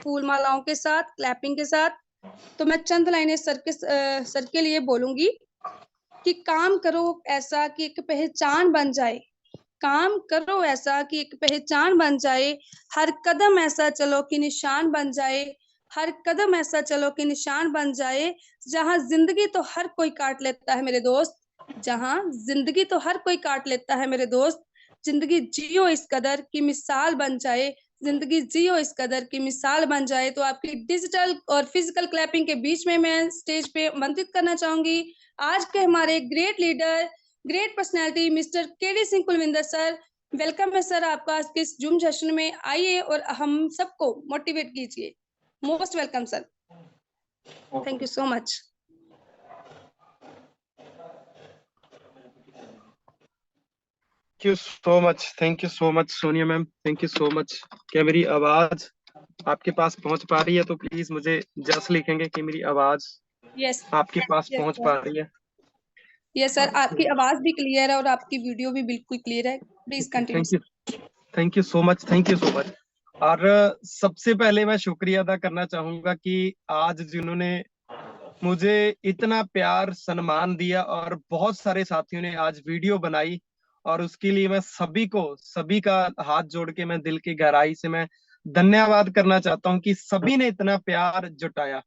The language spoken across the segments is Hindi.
फूल मालाओं के साथ, क्लैपिंग के साथ। तो मैं चंद लाइनें सर के लिए बोलूंगी कि काम करो ऐसा कि एक पहचान बन जाए, काम करो ऐसा कि एक पहचान बन जाए, हर कदम ऐसा चलो कि निशान बन जाए, हर कदम ऐसा चलो कि निशान बन जाए। जहां जिंदगी तो हर कोई काट लेता है मेरे दोस्त, जहां जिंदगी तो हर कोई काट लेता है मेरे दोस्त, जिंदगी जियो इस कदर की मिसाल बन जाए, जिंदगी जियो इस कदर की मिसाल बन जाए। तो आपकी डिजिटल और फिजिकल क्लैपिंग के बीच में मैं स्टेज पे आमंत्रित करना चाहूंगी आज के हमारे great leader, great personality mister K D Singh Kulwinder sir. Welcome है सर आपका आज के इस जूम सेशन में, आइए और हम सबको मोटिवेट कीजिए। Most welcome sir, thank you so much. Thank you so much Sonia ma'am, thank you so much. क्या मेरी आवाज आपके पास पहुंच पा रही है? तो प्लीज मुझे जस्ट लिखेंगे कि मेरी आवाज यस आपके पास पहुंच पा रही है। यस सर, आपकी आवाज भी क्लियर है और आपकी वीडियो भी बिल्कुल क्लियर है। Please continue. Thank you so much, thank you so much. और सबसे पहले मैं शुक्रिया अदा करना चाहूंगा कि आज जिन्होंने मुझे इतना प्यार सम्मान दिया और बहुत सारे साथियों ने आज वीडियो बनाई, और उसके लिए मैं सभी का हाथ जोड़ के मैं दिल की गहराई से मैं धन्यवाद करना चाहता हूं कि सभी ने इतना प्यार जुटाया।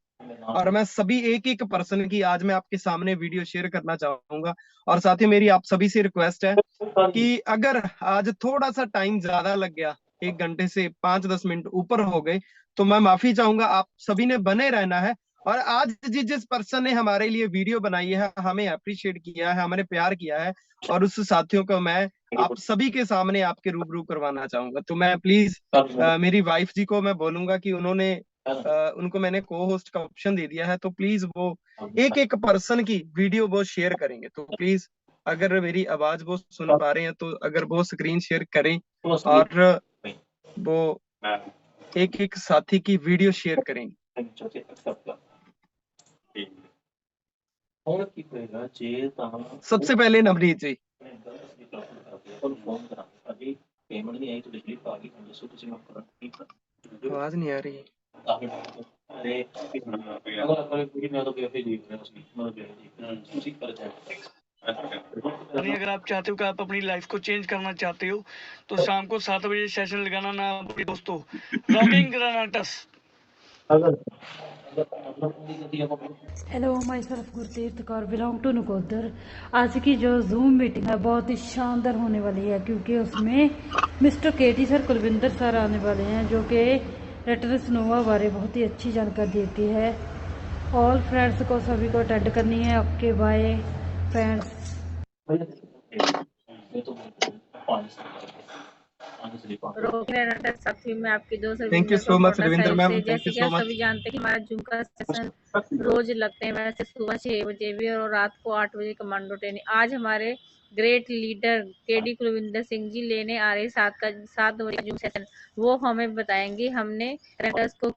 और मैं सभी एक एक पर्सन की आज मैं आपके सामने वीडियो शेयर करना चाहूंगा। और साथ ही मेरी आप सभी से रिक्वेस्ट है कि अगर आज थोड़ा सा टाइम ज्यादा लग गया, 1 घंटे से 5-10 मिनट ऊपर हो गए, तो मैं माफी चाहूंगा। आप सभी ने बने रहना है। और आज जिस पर्सन ने हमारे लिए वीडियो बनाई है, हमें अप्रिशिएट किया है, हमारे प्यार किया है, और उस साथियों को मैं आप सभी के सामने आपके रूबरू करवाना चाहूंगा। तो मैं प्लीज मेरी वाइफ जी को मैं बोलूंगा कि उनको मैंने को होस्ट का ऑप्शन दे दिया है, तो प्लीज वो एक एक पर्सन की वीडियो वो शेयर करेंगे। तो प्लीज अगर मेरी आवाज वो सुन पा रहे हैं तो अगर वो स्क्रीन शेयर करें और वो एक एक साथी की वीडियो शेयर करेंगे। सबसे पहले नवनीत जी। आवाज नहीं आ रही। अगर आप चाहते हो कि आप अपनी लाइफ को चेंज करना चाहते हो तो शाम को 7 बजे सेशन लगाना ना भूलिए दोस्तों। रॉकिंग ग्रेनाटस। Hello, myself Gurtirth Kaur, belong to Nakodar. आज की जो जूम मीटिंग है बहुत ही शानदार होने वाली है, क्योंकि उसमें मिस्टर केटी सर, कुलविंदर सर आने वाले हैं, जो कि रेटरस नोवा बारे बहुत ही अच्छी जानकारी देती है। ऑल फ्रेंड्स को सभी को अटेंड करनी है। Okay bye friends. साथी में आपकी दोस्त thank you so much Ravindra ma'am, से। थैंक जैसे यू कि सो आप मच। सभी जानते हैं कि हमारा जूम का सेशन रोज लगते हैं, वैसे सुबह 6 बजे भी और रात को 8 बजे कमांडो ट्रेनिंग। आज हमारे great leader KD Kulwinder Singh ji लेने आ रहे 7 बजे जूम सेशन। वो हमें बताएंगे हमने रेटर्स को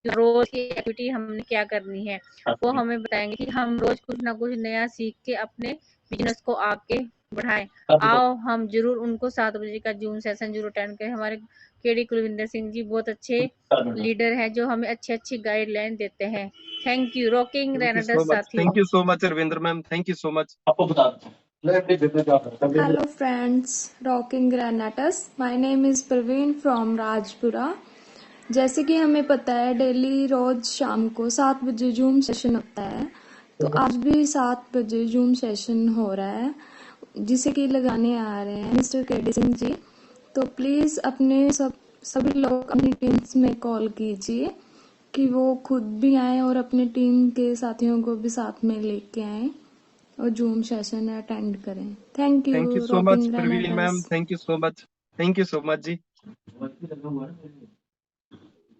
रोज की एक्टिविटी हमने क्या करनी है। वो हमें बताएंगे कि हम रोज कुछ ना कुछ नया सीख के अपने बिजनेस को आगे बढ़ाएं। आओ हम जरूर उनको 7 बजे का जूम सेशन जरूर अटेंड करें। हमारे केडी कुलविंदर सिंह जी बहुत अच्छे लीडर हैं जो हमें अच्छी गाइडलाइन देते हैं। Thank you. रॉकिंग रेनाडस साथियों। Thank you so much Ravindra ma'am, thank you so much. आपको बता Hello friends, Rocking Granatus. My name is Praveen from Rajpura. जैसे कि हमें पता है डेली रोज शाम को 7 बजे जूम सेशन होता है, तो आज भी 7 बजे जूम सेशन हो रहा है, जिसे कि लगाने आ रहे हैं मिस्टर केडी सिंह जी। तो प्लीज़ अपने सभी लोग अपनी टीम्स में कॉल कीजिए कि वो खुद भी आए और अपने टीम के साथियों को भी साथ में लेके आए और जूम सेशन अटेंड करें। Thank thank you you so much rocking Praveen ma'am, ग्रेनाटस। Thank you so much, thank you so much ji.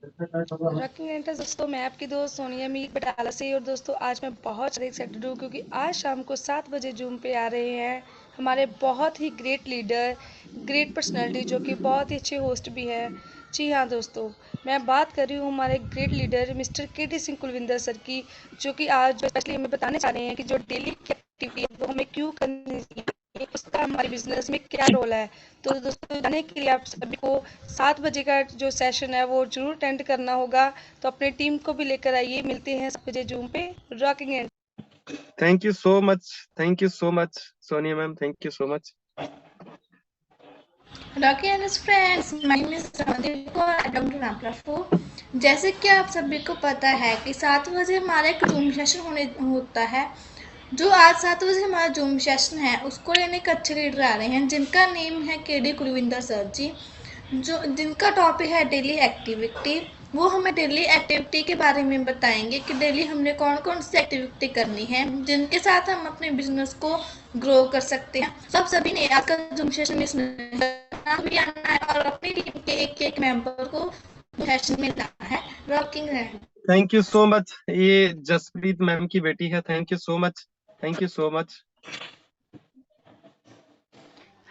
Rocking ग्रेनाटस दोस्तों, मैं आपकी दोस्त सोनिया मीर बटाला से। और दोस्तों आज मैं बहुत ज़्यादा एक्साइटेड हूँ क्योंकि आज शाम को 7 बजे जूम पे आ रहे हैं हमारे बहुत ही ग्रेट लीडर, ग्रेट पर्सनालिटी, जो कि बहुत ही अच्छे होस्ट भी है। जी हाँ दोस्तों, मैं बात कर रही हूँ हमारे great leader mister K D Singh Kulwinder sir की, जो कि आज स्पेशली हमें बताने चाह रहे हैं कि जो डेली की एक्टिविटी है वो हमें क्यों करनी चाहिए, में, उसका हमारे बिजनेस में क्या रोल है। तो दोस्तों जानने के लिए आप सभी को 7 बजे का जो सेशन है वो जरूर अटेंड करना होगा। तो अपने टीम को भी लेकर आइए। मिलते हैं 7 बजे जूम पे। Rocking and thank you so much Sonia ma'am, thank you so much. Rocky and his friends, my name is Ramandeep Kaur, I belong to Rampur. जैसे कि आप सभी को पता है कि 7 बजे हमारा एक जूम सेशन होता है। जो आज 7 बजे हमारा जूम सेशन है उसको लेने एक अच्छे लीडर आ रहे हैं जिनका नेम है केडी कुलविंदर सर जी, जिनका टॉपिक है डेली एक्टिविटी। वो हमें डेली एक्टिविटी के बारे में बताएंगे कि डेली हमने कौन कौन सी एक्टिविटी करनी है जिनके साथ हम अपने बिजनेस को ग्रो कर सकते हैं। सब सभी ने आज का जूम सेशन मिस भी आना है और अपनी टीम के एक मेंबर को सेशन में लाना है। रॉकिंग है। Thank you so much. ये जसप्रीत मैम की बेटी है। Thank you so much, thank you so much.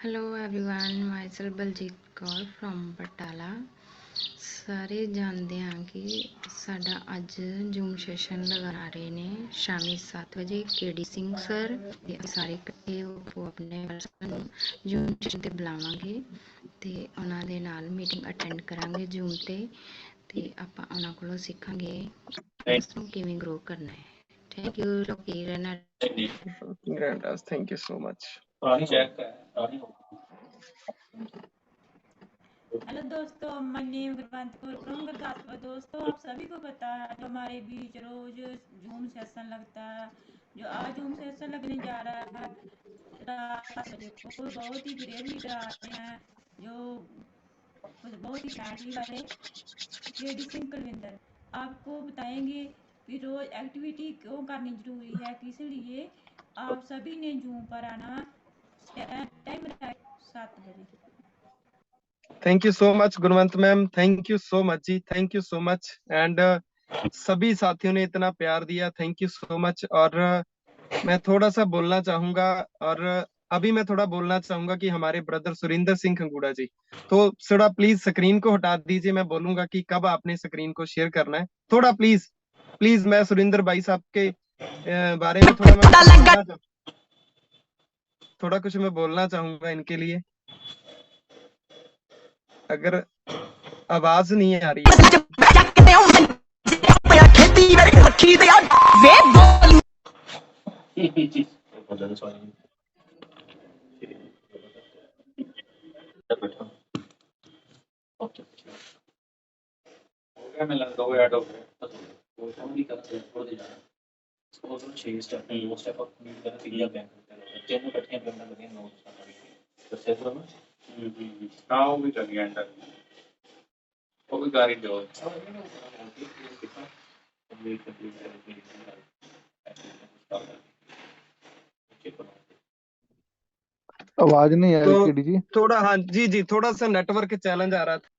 Hello everyone, myself Baljit Kaur from Batala. ਸਾਰੇ ਜਾਣਦੇ ਹਾਂ ਕਿ ਸਾਡਾ ਅੱਜ ਜੂਮ ਸੈਸ਼ਨ ਲਗਾ ਰਹੇ ਨੇ ਸ਼ਾਮੀ 7 ਵਜੇ ਕੇਡੀ ਸਿੰਘ ਸਰ ਤੇ ਸਾਰੇ ਇਕੱਠੇ ਉਹ ਆਪਣੇ ਪਰਸਨ ਨੂੰ ਜੂਮ ਸੈਸ਼ਨ ਤੇ ਬੁਲਾਵਾਂਗੇ ਤੇ ਉਹਨਾਂ ਦੇ ਨਾਲ ਮੀਟਿੰਗ ਅਟੈਂਡ ਕਰਾਂਗੇ ਜੂਮ ਤੇ ਆਪਾਂ ਉਹਨਾਂ ਕੋਲੋਂ ਸਿੱਖਾਂਗੇ ਇਸ ਨੂੰ ਕਿਵੇਂ ਗਰੋ ਕਰਨਾ ਹੈ। ਥੈਂਕ ਯੂ ਲੋਕੀ ਰੈਨਾ। Thank you so much. Hello दोस्तों, मैं नेम गुरवंत कौर फ्रॉम गुरदासपुर। दोस्तों आप सभी को पता है जो हमारे बीच रोज जूम सेशन लगता है, जो आज जूम सेशन लगने जा रहा है रात 7 बजे को, कोई बहुत ही ग्रेट लीडर आ रहे हैं जो बहुत ही फ्रेंडली वाले केडी सिंह कुलविंदर आपको बताएंगे कि रोज एक्टिविटी क्यों करनी जरूरी है, किस लिए आप सभी ने जूम पर आना। टाइम 7 बजे। Thank you so much Gunwant ma'am, thank you so much ji, thank you so much. And सभी साथियों ने इतना प्यार दिया, थैंक यू सो मच। और मैं थोड़ा सा बोलना चाहूंगा, और अभी मैं थोड़ा बोलना चाहूंगा कि हमारे ब्रदर सुरिंदर सिंह खंगूड़ा जी, तो थोड़ा प्लीज स्क्रीन को हटा दीजिए। मैं बोलूंगा कि कब आपने स्क्रीन को शेयर करना है, थोड़ा प्लीज प्लीज। मैं सुरिंदर भाई साहब के बारे में थोड़ा कुछ मैं बोलना चाहूंगा इनके लिए। अगर आवाज नहीं आ रही है आवाज नहीं आ रही केडी जी। थोड़ा, हाँ जी जी, थोड़ा सा नेटवर्क चैलेंज आ रहा था।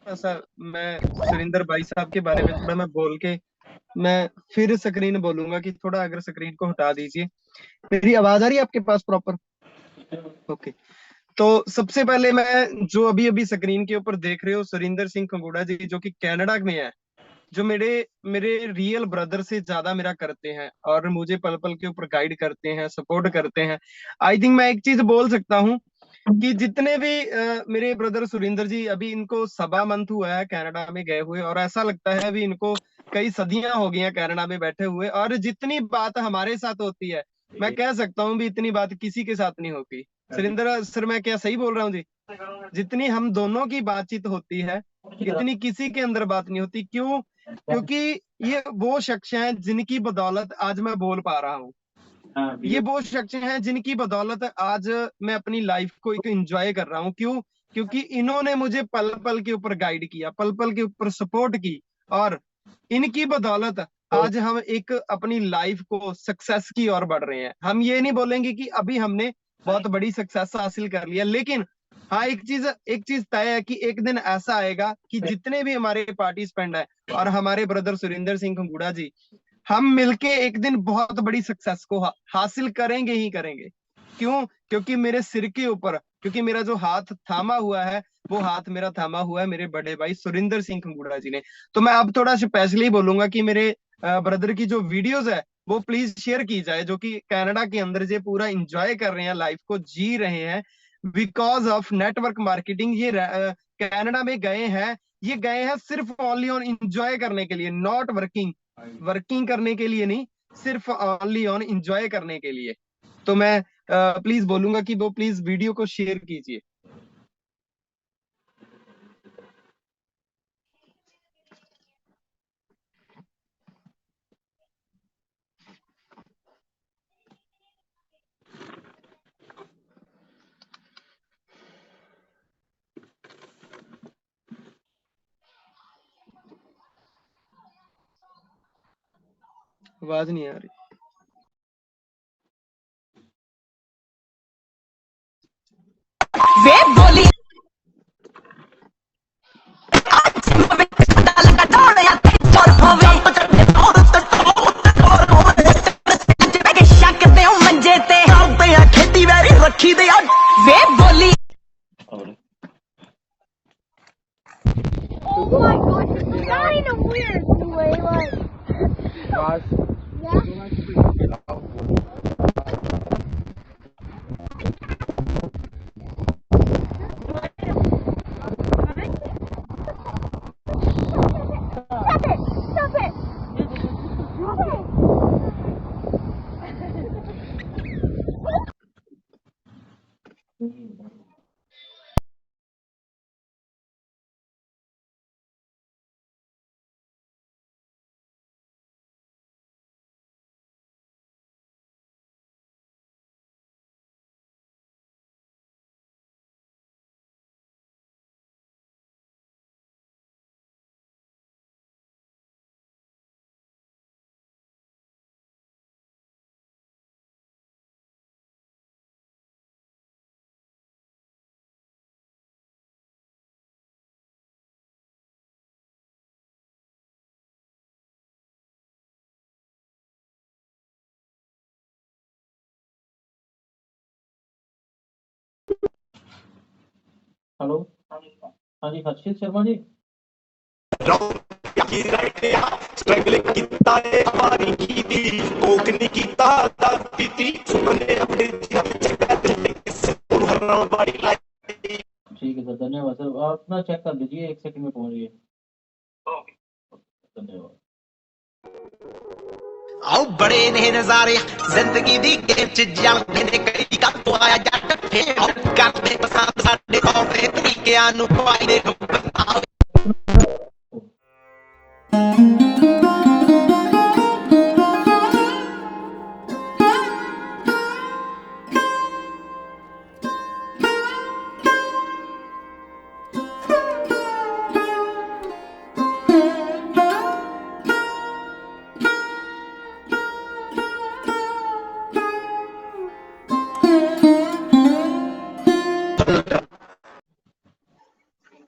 थोड़ा सा मैं सुरिंदर भाई साहब के बारे में थोड़ा मैं बोल के मैं फिर स्क्रीन बोलूंगा कि थोड़ा अगर स्क्रीन को हटा दीजिए। मेरी आवाज आ रही है आपके पास प्रॉपर? ओके। तो सबसे पहले मैं जो अभी अभी स्क्रीन के ऊपर देख रहे हो सुरिंदर सिंह खंगूड़ा जी, जो कि कनाडा में है, जो मेरे रियल ब्रदर से ज्यादा मेरा करते हैं और मुझे पल पल के ऊपर गाइड करते हैं, सपोर्ट करते हैं। आई थिंक मैं एक चीज बोल सकता हूँ कि जितने भी मेरे ब्रदर सुरिंदर जी, अभी इनको 7 मंथ हुआ है कनाडा में गए हुए, और ऐसा लगता है अभी इनको कई सदियां हो गई हैं कनाडा में बैठे हुए। और जितनी बात हमारे साथ होती है, मैं कह सकता हूँ भी इतनी बात किसी के साथ नहीं होती। सुरिंदर सर, मैं क्या सही बोल रहा हूँ जी? जितनी हम दोनों की बातचीत होती है, इतनी किसी के अंदर बात नहीं होती। क्यों? क्योंकि ये वो शख्स हैं जिनकी बदौलत आज मैं बोल पा रहा हूँ। ये वो शख्स हैं जिनकी बदौलत आज मैं अपनी लाइफ को एक एंजॉय कर रहा हूँ। क्यों? क्योंकि इन्होंने मुझे पल पल के ऊपर गाइड किया, पल पल के ऊपर सपोर्ट की, और इनकी बदौलत आज हम एक अपनी लाइफ को सक्सेस की ओर बढ़ रहे हैं। हम ये नहीं बोलेंगे कि अभी हमने बहुत बड़ी सक्सेस हासिल कर लिया, लेकिन हाँ, एक चीज तय है कि एक दिन ऐसा आएगा कि जितने भी हमारे पार्टिसिपेंट है और हमारे ब्रदर सुरिंदर सिंह खंगूड़ा जी, हम मिलके एक दिन बहुत बड़ी सक्सेस को हासिल करेंगे ही करेंगे। क्यों? क्योंकि मेरे सिर के ऊपर, क्योंकि मेरा जो हाथ थामा हुआ है, वो हाथ मेरा थामा हुआ है मेरे बड़े भाई सुरिंदर सिंह खंगूड़ा जी ने। तो मैं अब थोड़ा स्पेशली बोलूंगा कि मेरे ब्रदर की जो वीडियोस है वो प्लीज शेयर की जाए, जो कि कनाडा के अंदर ये पूरा एंजॉय कर रहे हैं, लाइफ को जी रहे हैं बिकॉज ऑफ नेटवर्क मार्केटिंग। ये कनाडा में गए हैं, ये गए हैं सिर्फ ओनली ऑन एंजॉय करने के लिए, नॉट वर्किंग करने के लिए नहीं, सिर्फ ओनली ऑन एंजॉय करने के लिए। तो मैं प्लीज बोलूंगा कि वो प्लीज वीडियो को शेयर कीजिए। आवाज नहीं आ रही। वे बोली खेती वैरी रखी दे वे बोली। Oh my gosh, it's kind of weird the way, like. Yeah. Stop it! Hello, हाँ जी, हर्षित शर्मा जी। स्ट्रगलिंग किता है हमारी कीती कोकनी कीता दाती सुने अपने ठीक है सर, धन्यवाद सर। आप अपना चेक कर लीजिए, 1 सेकंड में पहुंच गए। धन्यवाद। आओ बड़े ने नजारे जिंदगी दी गेम च जाने कई का तो आया जट थे और करने पसंद साडे तौरे तरीकिਆਂ ਨੂੰ ਪਾਈ ਦੇ बताओ।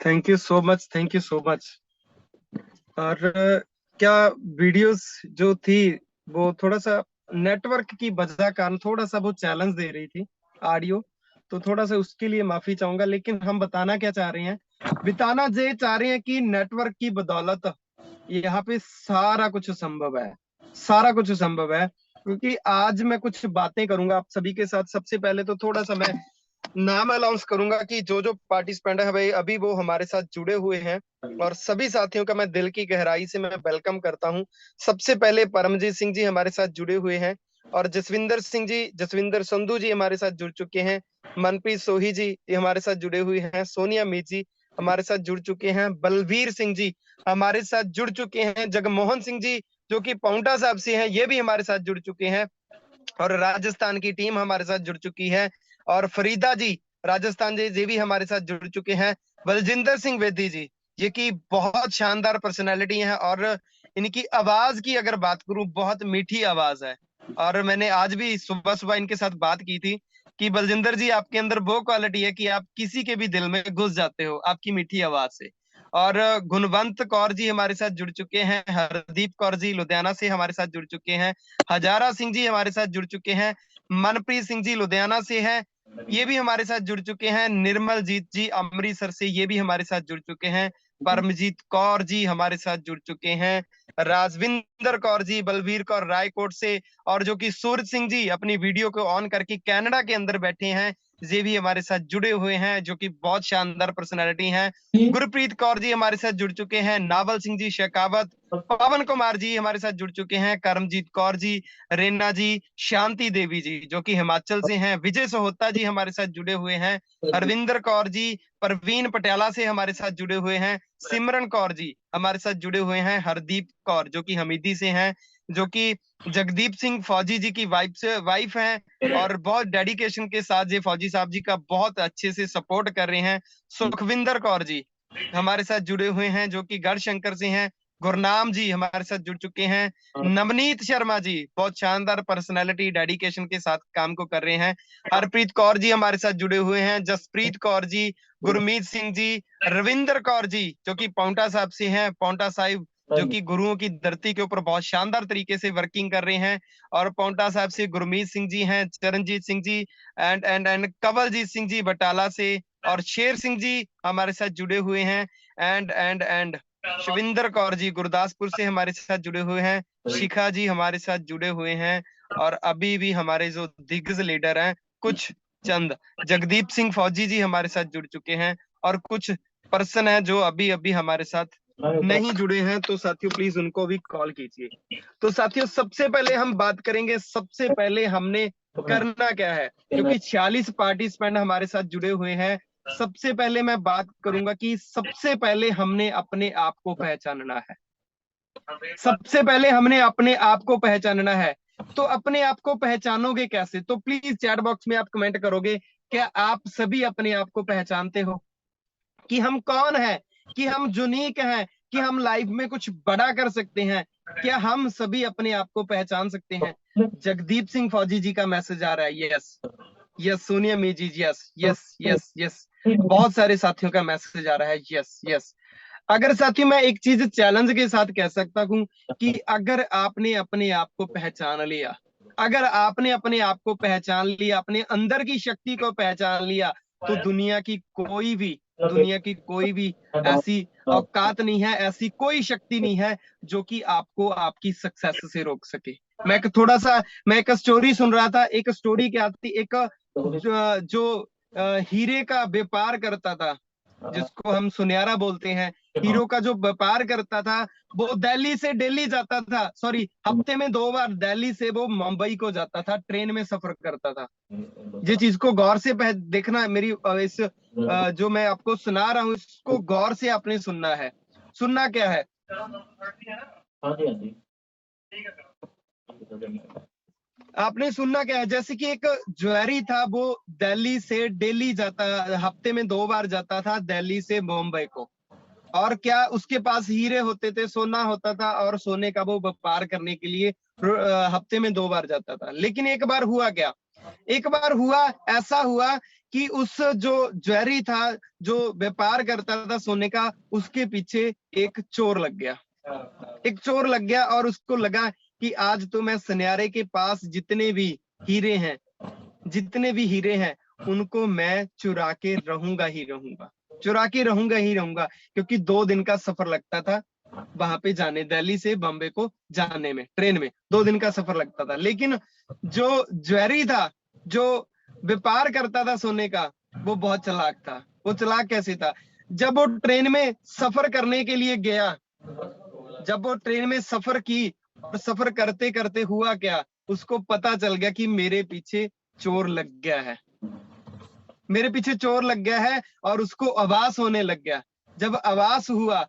Thank you so much, thank you so much. और क्या वीडियोस जो थी वो थोड़ा सा नेटवर्क की वजह कारण थोड़ा सा वो चैलेंज दे रही थी ऑडियो, तो थोड़ा सा उसके लिए माफी चाहूंगा। लेकिन हम बताना क्या चाह रहे हैं, बताना ये चाह रहे हैं कि नेटवर्क की बदौलत यहाँ पे सारा कुछ संभव है, सारा कुछ संभव है। क्योंकि आज मैं कुछ बातें करूंगा आप सभी के साथ। सबसे पहले तो थोड़ा सा मैं नाम अनाउंस करूंगा कि जो पार्टिसिपेंट है भाई अभी वो हमारे साथ जुड़े हुए हैं, और सभी साथियों का मैं दिल की गहराई से मैं वेलकम करता हूं। सबसे पहले परमजीत सिंह जी हमारे साथ जुड़े हुए हैं, और जसविंदर सिंह जी, जसविंदर संधू जी हमारे साथ जुड़ चुके हैं। मनप्रीत सोही जी ये हमारे साथ जुड़े हुए हैं। सोनिया मीत जी हमारे साथ जुड़ चुके हैं। बलवीर सिंह जी हमारे साथ जुड़ चुके हैं। जगमोहन सिंह जी जो कि पाउंटा साहब से हैं, ये भी हमारे साथ जुड़ चुके हैं। और राजस्थान की टीम हमारे साथ जुड़ चुकी है। और फरीदा जी राजस्थान जी ये भी हमारे साथ जुड़ चुके हैं। बलजिंदर सिंह वेदी जी ये की बहुत शानदार पर्सनैलिटी है, और इनकी आवाज की अगर बात करूं बहुत मीठी आवाज है। और मैंने आज भी सुबह सुबह इनके साथ बात की थी कि बलजिंदर जी आपके अंदर वो क्वालिटी है कि आप किसी के भी दिल में घुस जाते हो आपकी मीठी आवाज से। और गुणवंत कौर जी हमारे साथ जुड़ चुके हैं। हरदीप कौर जी लुधियाना से हमारे साथ जुड़ चुके हैं। हजारा सिंह जी हमारे साथ जुड़ चुके हैं। मनप्रीत सिंह जी लुधियाना से हैं, ये भी हमारे साथ जुड़ चुके हैं। निर्मल जीत जी अमृतसर से ये भी हमारे साथ जुड़ चुके हैं। परमजीत कौर जी हमारे साथ जुड़ चुके हैं, राजविंदर कौर जी, बलवीर कौर रायकोट से, और जो कि सूरज सिंह जी अपनी वीडियो को ऑन करके कनाडा के अंदर बैठे हैं, ये भी हमारे साथ जुड़े हुए हैं, जो कि बहुत शानदार पर्सनालिटी हैं। गुरप्रीत कौर जी हमारे साथ जुड़ चुके हैं, नावल सिंह जी शेखावत, पवन कुमार जी हमारे साथ जुड़ चुके हैं, करमजीत कौर जी, रेना जी, शांति देवी जी जो कि हिमाचल से हैं, विजय सोहता जी हमारे साथ जुड़े हुए हैं, हरविंदर कौर जी, परवीन पटियाला से हमारे साथ जुड़े हुए हैं, सिमरन कौर जी हमारे साथ जुड़े हुए हैं, हरदीप कौर जो कि हमीदी से हैं, जो कि जगदीप सिंह फौजी जी की वाइफ हैं और बहुत डेडिकेशन के साथ ये फौजी साहब जी का बहुत अच्छे से सपोर्ट कर रहे हैं। सुखविंदर कौर जी हमारे साथ जुड़े हुए हैं, जो कि गढ़शंकर से हैं। गुरनाम जी हमारे साथ जुड़ चुके हैं। नवनीत शर्मा जी बहुत शानदार पर्सनालिटी डेडिकेशन के साथ काम को कर रहे हैं। हरप्रीत कौर जी हमारे साथ जुड़े हुए हैं। जसप्रीत कौर जी, गुरमीत सिंह जी, रविंदर कौर जी जो कि पाउंटा साहब से हैं, पाउंटा साहिब जो कि गुरुओं की धरती के ऊपर बहुत शानदार तरीके से वर्किंग कर रहे हैं, और पाउंटा साहब से गुरमीत सिंह जी हैं, चरणजीत सिंह जी एंड कंवलजीत सिंह जी बटाला से, और शेर सिंह जी हमारे साथ जुड़े हुए हैं, एंड शविंदर कौर जी गुरदासपुर से हमारे साथ जुड़े हुए हैं, शिखा जी हमारे साथ जुड़े हुए हैं, और अभी भी हमारे जो दिग्गज लीडर हैं कुछ चंद, जगदीप सिंह फौजी जी हमारे साथ जुड़ चुके हैं, और कुछ पर्सन है जो अभी अभी हमारे साथ नहीं जुड़े हैं, तो साथियों प्लीज उनको भी कॉल कीजिए। तो साथियों सबसे पहले हम बात करेंगे, सबसे पहले हमने करना क्या है, क्योंकि 46 पार्टिसिपेंट हमारे साथ जुड़े हुए हैं। सबसे पहले मैं बात करूंगा कि सबसे पहले हमने अपने आप को पहचानना है। सबसे पहले हमने अपने आप को पहचानना है। तो अपने आप को पहचानोगे कैसे? तो प्लीज चैट बॉक्स में आप कमेंट करोगे, क्या आप सभी अपने आप को पहचानते हो कि हम कौन है, कि हम यूनिक हैं, कि हम लाइफ में कुछ बड़ा कर सकते हैं? क्या हम सभी अपने आप को पहचान सकते हैं? जगदीप सिंह फौजी जी का मैसेज आ रहा है, यस यस। सोनिया मी जी, यस यस यस यस। बहुत सारे साथियों का मैसेज आ रहा है, यस यस। अगर साथियों मैं एक चीज चैलेंज के साथ कह सकता हूं कि अगर आपने अपने आप को पहचान लिया, अगर आपने अपने आप को पहचान लिया, अपने अंदर की शक्ति को पहचान लिया, तो दुनिया की कोई भी ऐसी औकात नहीं है, ऐसी कोई शक्ति नहीं है जो कि आपको आपकी सक्सेस से रोक सके। मैं एक स्टोरी सुन रहा था। एक स्टोरी क्या थी, एक जो हीरे का व्यापार करता था, जिसको हम सुनहरा बोलते हैं, हीरो का जो व्यापार करता था, वो दिल्ली से दिल्ली जाता था, सॉरी हफ्ते में 2 बार दिल्ली से वो मुंबई को जाता था, ट्रेन में सफर करता था। ये चीज को गौर से देखना, मेरी इस जो मैं आपको सुना रहा हूँ इसको गौर से आपने सुनना है। सुनना क्या है, आपने सुनना क्या है, जैसे कि एक ज्वेलरी था, वो दिल्ली से दिल्ली जाता, हफ्ते में 2 बार जाता था दिल्ली से मुंबई को, और क्या उसके पास हीरे होते थे, सोना होता था, और सोने का वो व्यापार करने के लिए हफ्ते में 2 बार जाता था। लेकिन एक बार हुआ क्या, ऐसा हुआ कि उस जो ज्वेलरी था, जो व्यापार करता था सोने का, उसके पीछे एक चोर लग गया, और उसको लगा कि आज तो मैं सुनहरे के पास जितने भी हीरे हैं उनको मैं चुरा के रहूंगा ही रहूंगा, क्योंकि 2 दिन का सफर लगता था वहां पे जाने, दिल्ली से बॉम्बे को जाने में, ट्रेन में 2 दिन का सफर लगता था। लेकिन जो ज्वेलरी था, जो व्यापार करता था सोने का, वो बहुत चालाक था। वो चालाक कैसे था, जब वो ट्रेन में सफर करने के लिए गया, जब वो ट्रेन में सफर की, और सफर करते करते हुआ क्या, उसको पता चल गया कि मेरे पीछे चोर लग गया है, और उसको आभास होने लग गया। जब आभास हुआ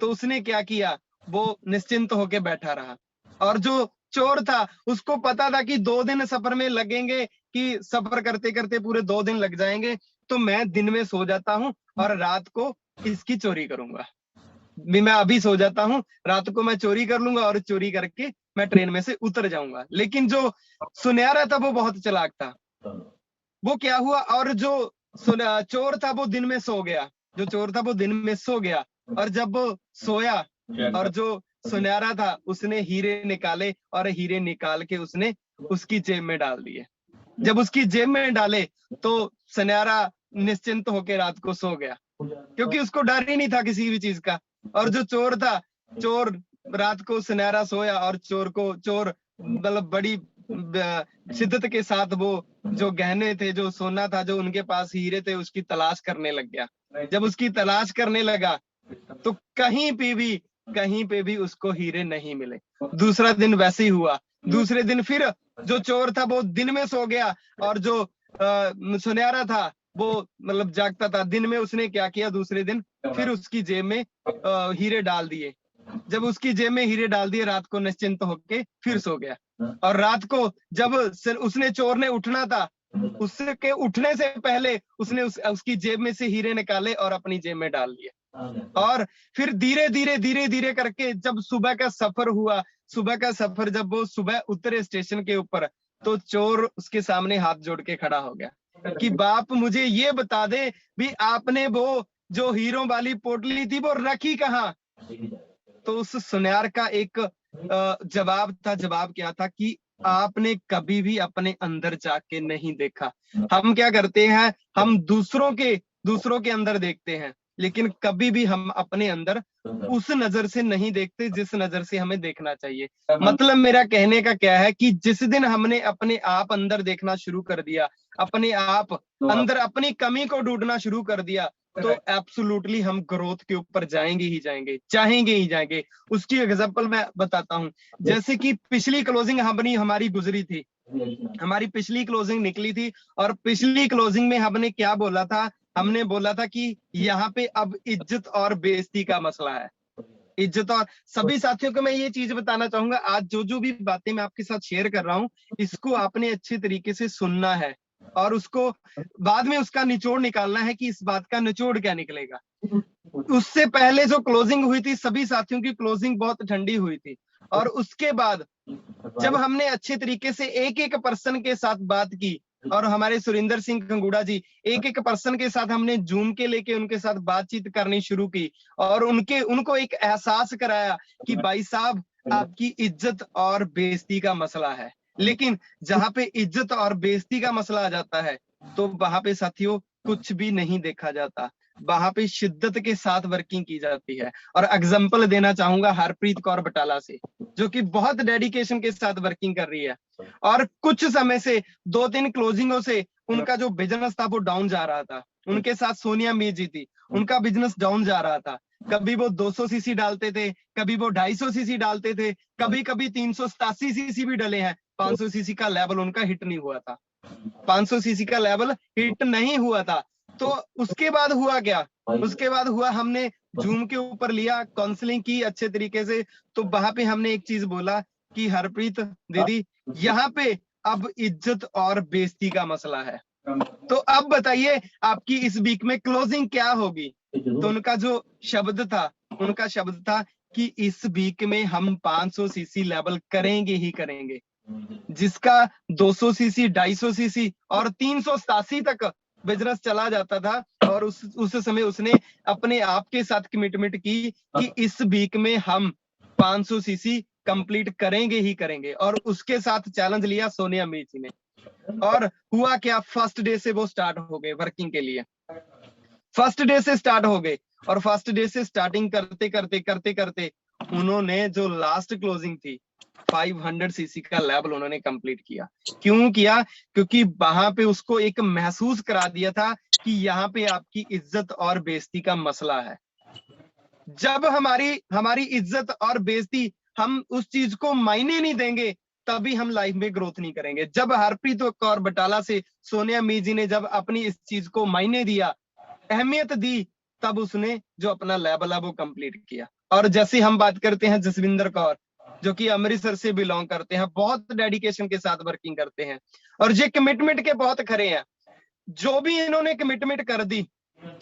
तो उसने क्या किया, वो निश्चिंत होके बैठा रहा, और जो चोर था उसको पता था कि 2 दिन सफर में लगेंगे, कि सफर करते करते पूरे 2 दिन लग जाएंगे, तो मैं दिन में सो जाता हूं और रात को इसकी चोरी करूंगा। मैं अभी सो जाता हूँ, रात को मैं चोरी कर लूंगा, और चोरी करके मैं ट्रेन में से उतर जाऊंगा। लेकिन जो सुनहरा था वो बहुत चालाक था। वो क्या हुआ, और जो चोर था वो दिन में सो गया, और जब वो सोया, और जो सुनहरा था उसने हीरे निकाले, और हीरे निकाल के उसने उसकी जेब में डाल दिए। जब उसकी जेब में डाले तो सुनहरा निश्चिंत होकर रात को सो गया। क्योंकि उसको डर ही नहीं था किसी भी चीज का। और जो चोर था, चोर रात को सुनहरा सोया और चोर मतलब बड़ी शिद्दत के साथ वो जो गहने थे, जो सोना था, जो उनके पास हीरे थे, उसकी तलाश करने लग गया। जब उसकी तलाश करने लगा तो कहीं पे भी उसको हीरे नहीं मिले। दूसरा दिन वैसे ही हुआ। दूसरे दिन फिर जो चोर था वो दिन में सो गया और जो सुनहरा था वो मतलब जागता था। दिन में उसने क्या किया, दूसरे दिन फिर उसकी जेब में हीरे डाल दिए। जब उसकी जेब में हीरे डाल दिए, रात को निश्चिंत होके फिर सो गया। और रात को जब उसने चोर ने उठना था, उसके उठने से पहले उसने उसकी जेब में से हीरे निकाले और अपनी जेब में डाल लिए। और फिर धीरे धीरे करके जब सुबह का सफर हुआ, सुबह का सफर जब वो सुबह उतरे स्टेशन के ऊपर, तो चोर उसके सामने हाथ जोड़ के खड़ा हो गया कि बाप मुझे ये बता दे भी आपने वो जो हीरों वाली पोटली थी वो रखी कहाँ। तो उस सुनार का एक जवाब था। जवाब क्या था कि आपने कभी भी अपने अंदर जाके नहीं देखा। हम क्या करते हैं, हम दूसरों के अंदर देखते हैं, लेकिन कभी भी हम अपने अंदर उस नजर से नहीं देखते जिस नजर से हमें देखना चाहिए। मतलब मेरा कहने का क्या है कि जिस दिन हमने अपने आप अंदर देखना शुरू कर दिया, अपने आप अंदर अपनी कमी को ढूंढना शुरू कर दिया, तो एब्सोल्युटली हम ग्रोथ के ऊपर जाएंगे ही जाएंगे, चाहेंगे ही जाएंगे। उसकी एग्जांपल मैं बताता हूँ। जैसे कि पिछली क्लोजिंग हमारी गुजरी थी, हमारी पिछली क्लोजिंग निकली थी, और पिछली क्लोजिंग में हमने क्या बोला था, हमने बोला था कि यहाँ पे अब इज्जत और बेइज्जती का मसला है। इज्जत, और सभी साथियों को मैं ये चीज बताना चाहूंगा, आज जो भी बातें मैं आपके साथ शेयर कर रहा हूँ, इसको आपने अच्छे तरीके से सुनना है और उसको बाद में उसका निचोड़ निकालना है कि इस बात का निचोड़ क्या निकलेगा। उससे पहले जो क्लोजिंग हुई थी, सभी साथियों की क्लोजिंग बहुत ठंडी हुई थी, और उसके बाद जब हमने अच्छे तरीके से एक एक पर्सन के साथ बात की, और हमारे सुरिंदर सिंह कंगूड़ा जी एक एक पर्सन के साथ हमने जूम के लेके उनके साथ बातचीत करनी शुरू की, और उनको एक एहसास कराया कि भाई साहब आपकी इज्जत और बेइज्जती का मसला है। लेकिन जहां पे इज्जत और बेइज्जती का मसला आ जाता है, तो वहां पे साथियों कुछ भी नहीं देखा जाता, वहां पे शिद्दत के साथ वर्किंग की जाती है। और एग्जांपल देना चाहूंगा हरप्रीत कौर बटाला से, जो कि बहुत डेडिकेशन के साथ वर्किंग कर रही है, और कुछ समय से 2-3 क्लोजिंगों से उनका जो बिजनेस था वो डाउन जा रहा था। उनके साथ सोनिया मीर जी थी, उनका बिजनेस डाउन जा रहा था। कभी वो 200 सीसी डालते थे, कभी वो 250 सीसी डालते थे, कभी 387 सीसी भी डले हैं। 500 सीसी का लेवल उनका हिट नहीं हुआ था, 500 सीसी का लेवल हिट नहीं हुआ था। तो उसके बाद हुआ क्या, उसके बाद हुआ हमने जूम के ऊपर लिया, काउंसलिंग की अच्छे तरीके से। तो वहां पे हमने एक चीज बोला कि हरप्रीत दीदी, यहाँ पे अब इज्जत और बेइज्जती का मसला है, तो अब बताइए आपकी इस वीक में क्लोजिंग क्या होगी। तो उनका जो शब्द था, उनका शब्द था कि इस वीक में हम 500 सीसी लेवल करेंगे ही करेंगे। जिसका 200 सीसी, 250 सीसी और 387 तक बिजनेस चला जाता था, और उस समय उसने अपने आप के साथ कमिटमेंट की कि इस वीक में हम 500 सीसी कंप्लीट करेंगे ही करेंगे। और उसके साथ चैलेंज लिया सोनिया मीर जी ने, और हुआ क्या, फर्स्ट डे से वो स्टार्ट हो गए वर्किंग के लिए। फर्स्ट डे से स्टार्ट हो गए, और फर्स्ट डे से स्टार्टिंग करते करते उन्होंने जो लास्ट क्लोजिंग थी 500 सीसी का लेवल उन्होंने कंप्लीट किया। क्यों किया? क्योंकि वहां पे उसको एक महसूस करा दिया था कि यहाँ पे आपकी इज्जत और बेइज्जती का मसला है। जब हमारी इज्जत और बेइज्जती, हम उस चीज को मायने नहीं देंगे, तभी हम लाइफ में ग्रोथ नहीं करेंगे। जब हरप्रीत कौर बटाला से सोनिया मीर जी ने जब अपनी इस चीज को मायने दिया, अहमियत दी, तब उसने जो अपना लेवल है वो कंप्लीट किया। और जैसे हम बात करते हैं जसविंदर कौर, जो कि अमृतसर से बिलोंग करते हैं, बहुत डेडिकेशन के साथ वर्किंग करते हैं, और ये कमिटमेंट के बहुत खरे हैं। जो भी इन्होंने कमिटमेंट कर दी,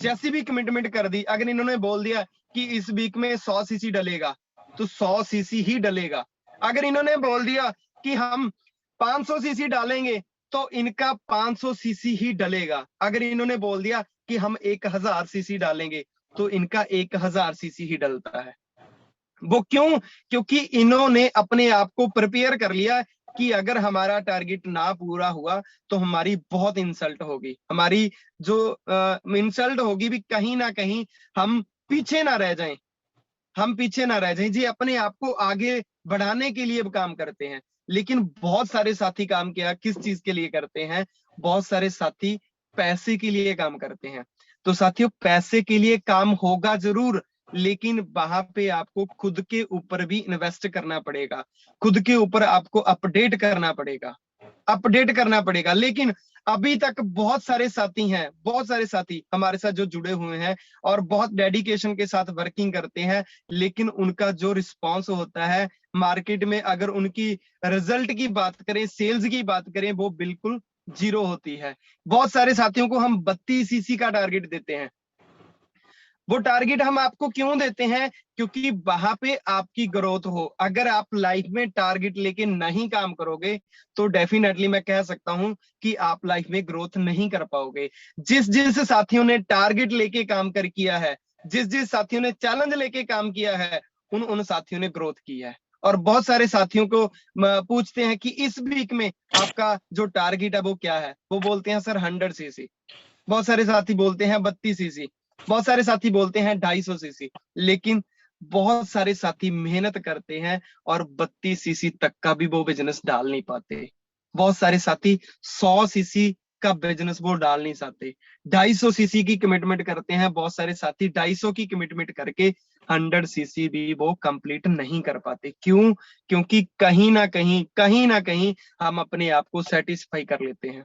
जैसी भी कमिटमेंट कर दी, अगर इन्होंने बोल दिया कि इस वीक में 100 सीसी डलेगा, तो 100 सीसी ही डलेगा। अगर इन्होंने बोल दिया कि हम 500 सीसी डालेंगे, तो इनका 500 सीसी ही डलेगा। अगर इन्होंने बोल दिया कि हम 1000 सीसी डालेंगे, तो इनका 1000 सीसी ही डलता है। वो क्यों? क्योंकि इन्होंने अपने आप को प्रिपेयर कर लिया कि अगर हमारा टारगेट ना पूरा हुआ तो हमारी बहुत इंसल्ट होगी, हमारी जो इंसल्ट होगी भी, कहीं ना कहीं हम पीछे ना रह जाएं, हम पीछे ना रह जाएं जी। अपने आप को आगे बढ़ाने के लिए काम करते हैं, लेकिन बहुत सारे साथी काम किया किस चीज के लिए करते हैं? बहुत सारे साथी पैसे के लिए काम करते हैं। तो साथियों, पैसे के लिए काम होगा जरूर, लेकिन वहां पे आपको खुद के ऊपर भी इन्वेस्ट करना पड़ेगा, खुद के ऊपर आपको अपडेट करना पड़ेगा। लेकिन अभी तक बहुत सारे साथी हैं, बहुत सारे साथी हमारे साथ जो जुड़े हुए हैं और बहुत डेडिकेशन के साथ वर्किंग करते हैं, लेकिन उनका जो रिस्पांस होता है मार्केट में, अगर उनकी रिजल्ट की बात करें, सेल्स की बात करें, वो बिल्कुल जीरो होती है। बहुत सारे साथियों को हम 32 सीसी का टारगेट देते हैं। वो टारगेट हम आपको क्यों देते हैं? क्योंकि वहां पे आपकी ग्रोथ हो। अगर आप लाइफ में टारगेट लेके नहीं काम करोगे तो डेफिनेटली मैं कह सकता हूं कि आप लाइफ में ग्रोथ नहीं कर पाओगे। जिस जिस साथियों ने टारगेट लेके काम कर किया है, जिस जिस साथियों ने चैलेंज लेके काम किया है, उन साथियों ने ग्रोथ की है। और बहुत सारे साथियों को पूछते हैं कि इस वीक में आपका जो टारगेट है वो क्या है, वो बोलते हैं सर 100 सीसी, बहुत सारे साथी बोलते हैं 32 सीसी, बहुत सारे साथी बोलते हैं 250 सीसी, लेकिन बहुत सारे साथी मेहनत करते हैं और 32 सीसी तक का भी वो बिजनेस डाल नहीं पाते। बहुत सारे साथी 100 सीसी का बिजनेस वो डाल नहीं पाते, 250 सीसी की कमिटमेंट करते हैं। बहुत सारे साथी 250 की कमिटमेंट करके 100 सीसी भी वो कंप्लीट नहीं कर पाते। क्यों? क्योंकि कहीं ना कहीं हम अपने आप को सेटिस्फाई कर लेते हैं,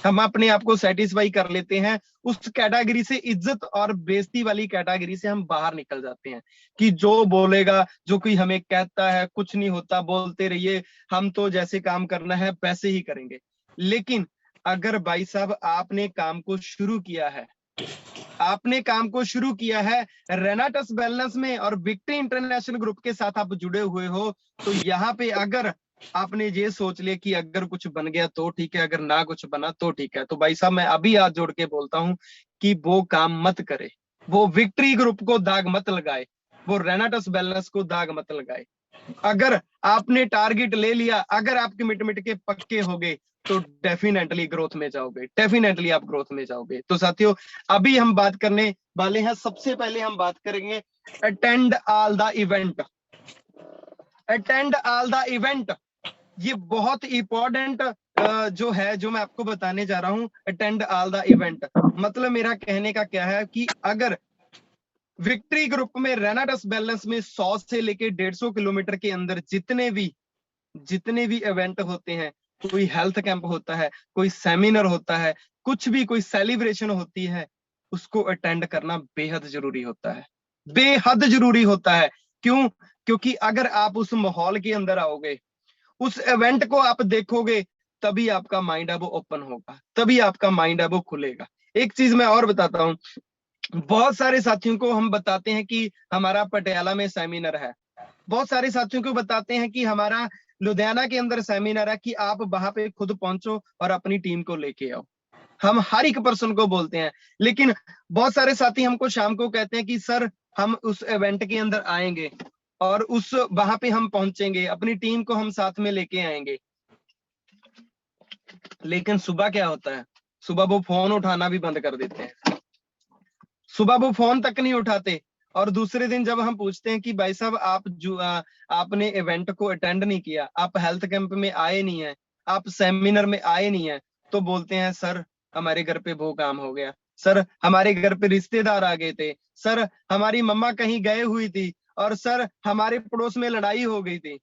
हम अपने आप को सेटिस्फाई कर लेते हैं। उस कैटेगरी से, इज्जत और बेइज्जती वाली कैटेगरी से हम बाहर निकल जाते हैं कि जो बोलेगा, जो कोई हमें कहता है, कुछ नहीं होता, बोलते रहिए, हम तो जैसे काम करना है वैसे ही करेंगे। लेकिन अगर भाई साहब आपने काम को शुरू किया है, आपने काम को शुरू किया है रेनाटस वेलनेस में और विक्ट्री इंटरनेशनल ग्रुप के साथ आप जुड़े हुए हो, तो यहाँ पे अगर आपने ये सोच लिया कि अगर कुछ बन गया तो ठीक है, अगर ना कुछ बना तो ठीक है, तो भाई साहब मैं अभी हाथ जोड़ के बोलता हूं कि वो काम मत करे, वो विक्ट्री ग्रुप को दाग मत लगाए, वो रेनाटस वेलनेस को दाग मत लगाए। अगर आपने टारगेट ले लिया, अगर आप कमिटमेंट के पक्के हो गए, तो डेफिनेटली ग्रोथ में जाओगे, डेफिनेटली आप ग्रोथ में जाओगे। तो साथियों, अभी हम बात करने वाले हैं, सबसे पहले हम बात करेंगे attend all the event. Attend all the event, ये बहुत इंपॉर्टेंट जो है, जो मैं आपको बताने जा रहा हूं। अटेंड ऑल द इवेंट मतलब मेरा कहने का क्या है कि अगर विक्ट्री ग्रुप में रेनाटस वेलनेस में 100 से लेके 150 किलोमीटर के अंदर जितने भी इवेंट होते हैं, कोई हेल्थ कैंप होता है, कोई सेमिनार होता है, कुछ भी, कोई सेलिब्रेशन होती है, उसको अटेंड करना बेहद जरूरी होता है, बेहद जरूरी होता है। क्यों? क्योंकि अगर आप उस माहौल के अंदर आओगे, उस इवेंट को आप देखोगे, तभी आपका माइंड है वो ओपन होगा, तभी आपका माइंड है वो खुलेगा। एक चीज मैं और बताता हूं, बहुत सारे साथियों को हम बताते हैं कि हमारा पटियाला में सेमिनार है, बहुत सारे साथियों को बताते हैं कि हमारा लुधियाना के अंदर सेमिनार है, कि आप वहां पे खुद पहुंचो और अपनी टीम को लेके आओ। हम हर एक पर्सन को बोलते हैं, लेकिन बहुत सारे साथी हमको शाम को कहते हैं कि सर हम उस इवेंट के अंदर आएंगे और उस वहां पे हम पहुंचेंगे, अपनी टीम को हम साथ में लेके आएंगे। लेकिन सुबह क्या होता है? सुबह वो फोन उठाना भी बंद कर देते हैं, सुबह वो फोन तक नहीं उठाते। और दूसरे दिन जब हम पूछते हैं कि भाई साहब आपने इवेंट को अटेंड नहीं किया, आप हेल्थ कैंप में आए नहीं है, आप सेमिनार में आए नहीं है, तो बोलते हैं सर हमारे घर पे वो काम हो गया, सर हमारे घर पे रिश्तेदार आ गए थे, सर हमारी मम्मा कहीं गए हुई थी, और सर हमारे पड़ोस में लड़ाई हो गई थी।